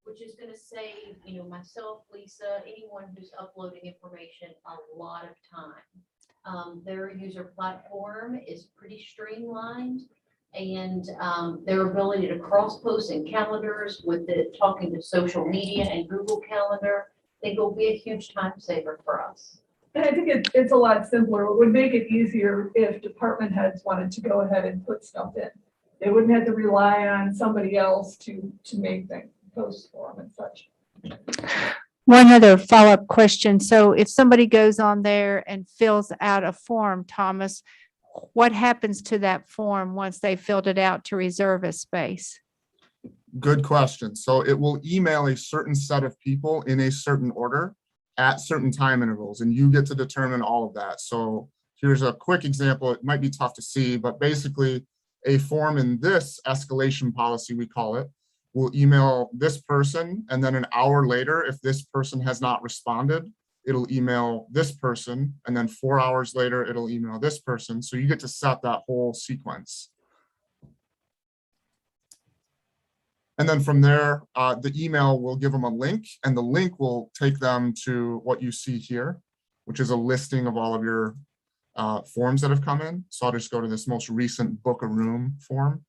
which is going to save, myself, Lisa, anyone who's uploading information a lot of time. Their user platform is pretty streamlined. And their ability to cross-post in calendars with it talking to social media and Google Calendar, I think will be a huge time saver for us. And I think it's a lot simpler. It would make it easier if department heads wanted to go ahead and put stuff in. They wouldn't have to rely on somebody else to make things, post for them and such. One other follow-up question. So if somebody goes on there and fills out a form, Thomas, what happens to that form once they filled it out to reserve a space? Good question. So it will email a certain set of people in a certain order at certain time intervals, and you get to determine all of that. So here's a quick example. It might be tough to see, but basically a form in this escalation policy, we call it, will email this person, and then an hour later, if this person has not responded, it'll email this person, and then 4 hours later, it'll email this person. So you get to set that whole sequence. And then from there, the email will give them a link, and the link will take them to what you see here, which is a listing of all of your forms that have come in. So I'll just go to this most recent book a room form.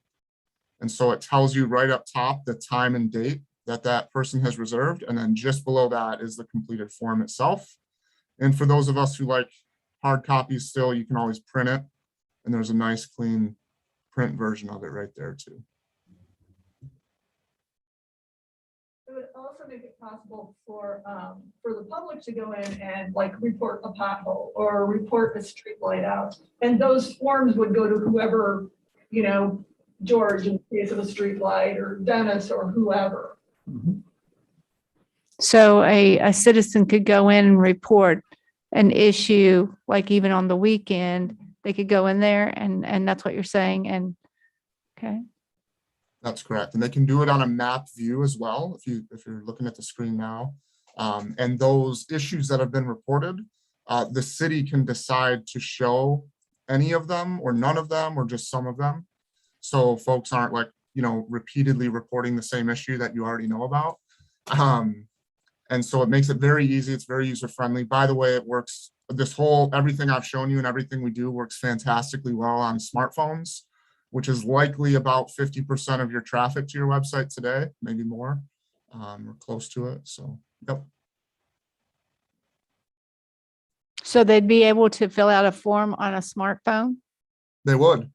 And so it tells you right up top the time and date that person has reserved. And then just below that is the completed form itself. And for those of us who like hard copies still, you can always print it. And there's a nice clean print version of it right there too. It would also make it possible for the public to go in and like report a pothole or report a street light out. And those forms would go to whoever, George in case of a street light, or Dennis or whoever. So a citizen could go in and report an issue, like even on the weekend, they could go in there and that's what you're saying. And okay. That's correct. And they can do it on a map view as well, if you're looking at the screen now. And those issues that have been reported, the city can decide to show any of them or none of them or just some of them. So folks aren't repeatedly reporting the same issue that you already know about. And so it makes it very easy. It's very user friendly. By the way, it works. Everything I've shown you and everything we do works fantastically well on smartphones, which is likely about 50% of your traffic to your website today, maybe more, or close to it. So, yep. So they'd be able to fill out a form on a smartphone? They would.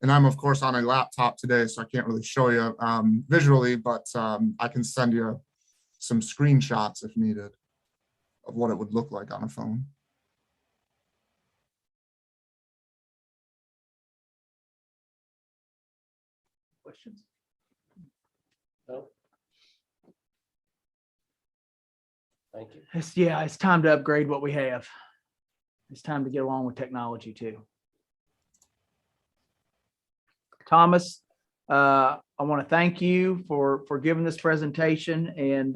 And I'm, of course, on a laptop today, so I can't really show you visually, but I can send you some screenshots if needed of what it would look like on a phone. Questions? No. Thank you. It's time to upgrade what we have. It's time to get along with technology too. Thomas, I want to thank you for giving this presentation and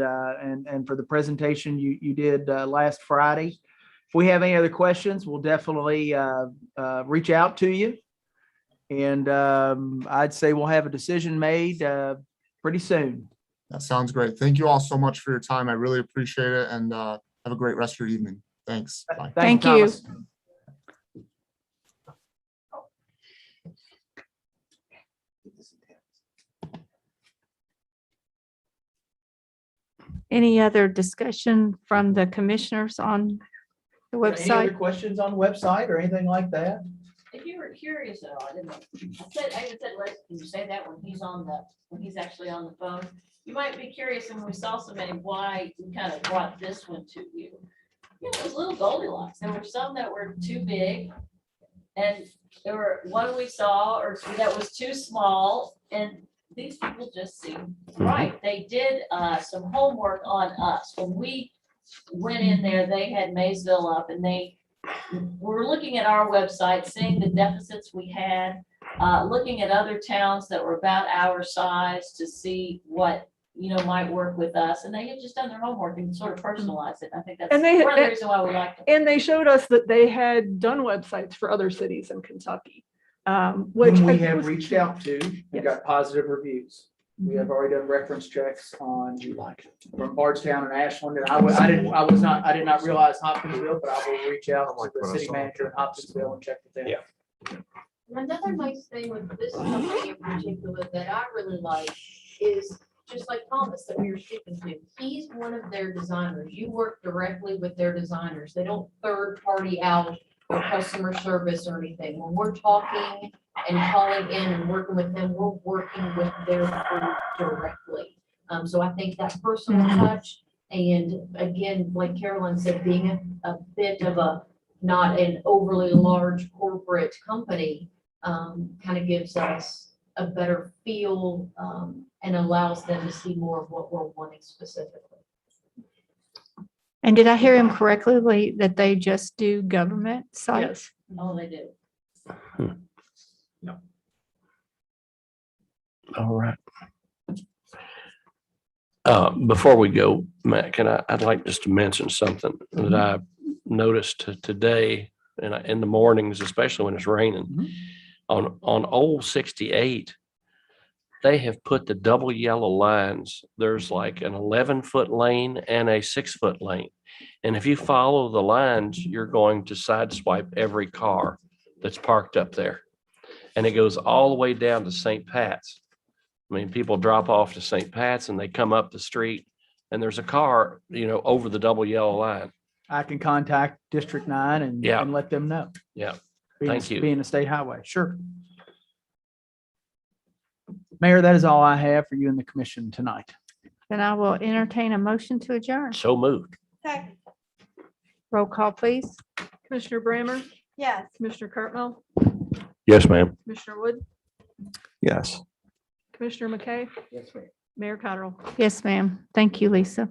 for the presentation you did last Friday. If we have any other questions, we'll definitely reach out to you. And I'd say we'll have a decision made pretty soon. That sounds great. Thank you all so much for your time. I really appreciate it, and have a great rest of your evening. Thanks. Bye. Thank you. Thomas. Any other discussion from the commissioners on the Any other website? questions on the website or anything like that? If you were curious at all, I didn't know. I even said, Les, can you say that when he's actually on the phone? You might be curious, and when we saw so many, why we kind of brought this one to you. You know, it was little Goldilocks. There were some that were too big, and there were one we saw or two that was too small, and these people just seemed right. They did some homework on us. When we went in there, they had Maysville up, and they were looking at our website, seeing the deficits we had, looking at other towns that were about our size to see what, might work with us. And they had just done their homework and sort of personalized it. I think that's And they- part of the reason why we liked it. And they showed us that they had done websites for other cities in Kentucky. Which Whom we I have was- reached out to and Yes. got positive reviews. We have already done reference checks on from Bardstown and Ashland, and I did not realize Hopkinsville, but I will reach out to the city manager in Hopkinsville and check with them. Yeah. Another nice thing with this company in particular that I really like is just like Thomas that we were speaking to. He's one of their designers. You work directly with their designers. They don't third party out for customer service or anything. When we're talking and calling in and working with them, we're working with their crew directly. So I think that personal touch, and again, like Carolyn said, being a bit of a, not an overly large corporate company, kind of gives us a better feel, and allows them to see more of what we're wanting specifically. And did I hear him correctly, Lee, that they just do government sites? Yes. Oh, they do. All right. Before we go, Matt, I'd like just to mention something that I noticed today in the mornings, especially when it's raining. On Old 68, they have put the double yellow lines. There's like an 11-foot lane and a 6-foot lane. And if you follow the lines, you're going to sideswipe every car that's parked up there. And it goes all the way down to St. Pat's. I mean, people drop off to St. Pat's and they come up the street and there's a car, over the double yellow line. I can contact District 9 and let them know. Yeah. Being- Thank you. Being a state highway, sure. Mayor, that is all I have for you and the commission tonight. Then I will entertain a motion to adjourn. So moved. Roll call, please. Commissioner Brammer, Yes. Commissioner Cartwell, Yes, ma'am. Commissioner Wood, Yes. Commissioner McKay, Yes, ma'am. Mayor Cottrell. Yes, ma'am. Thank you, Lisa.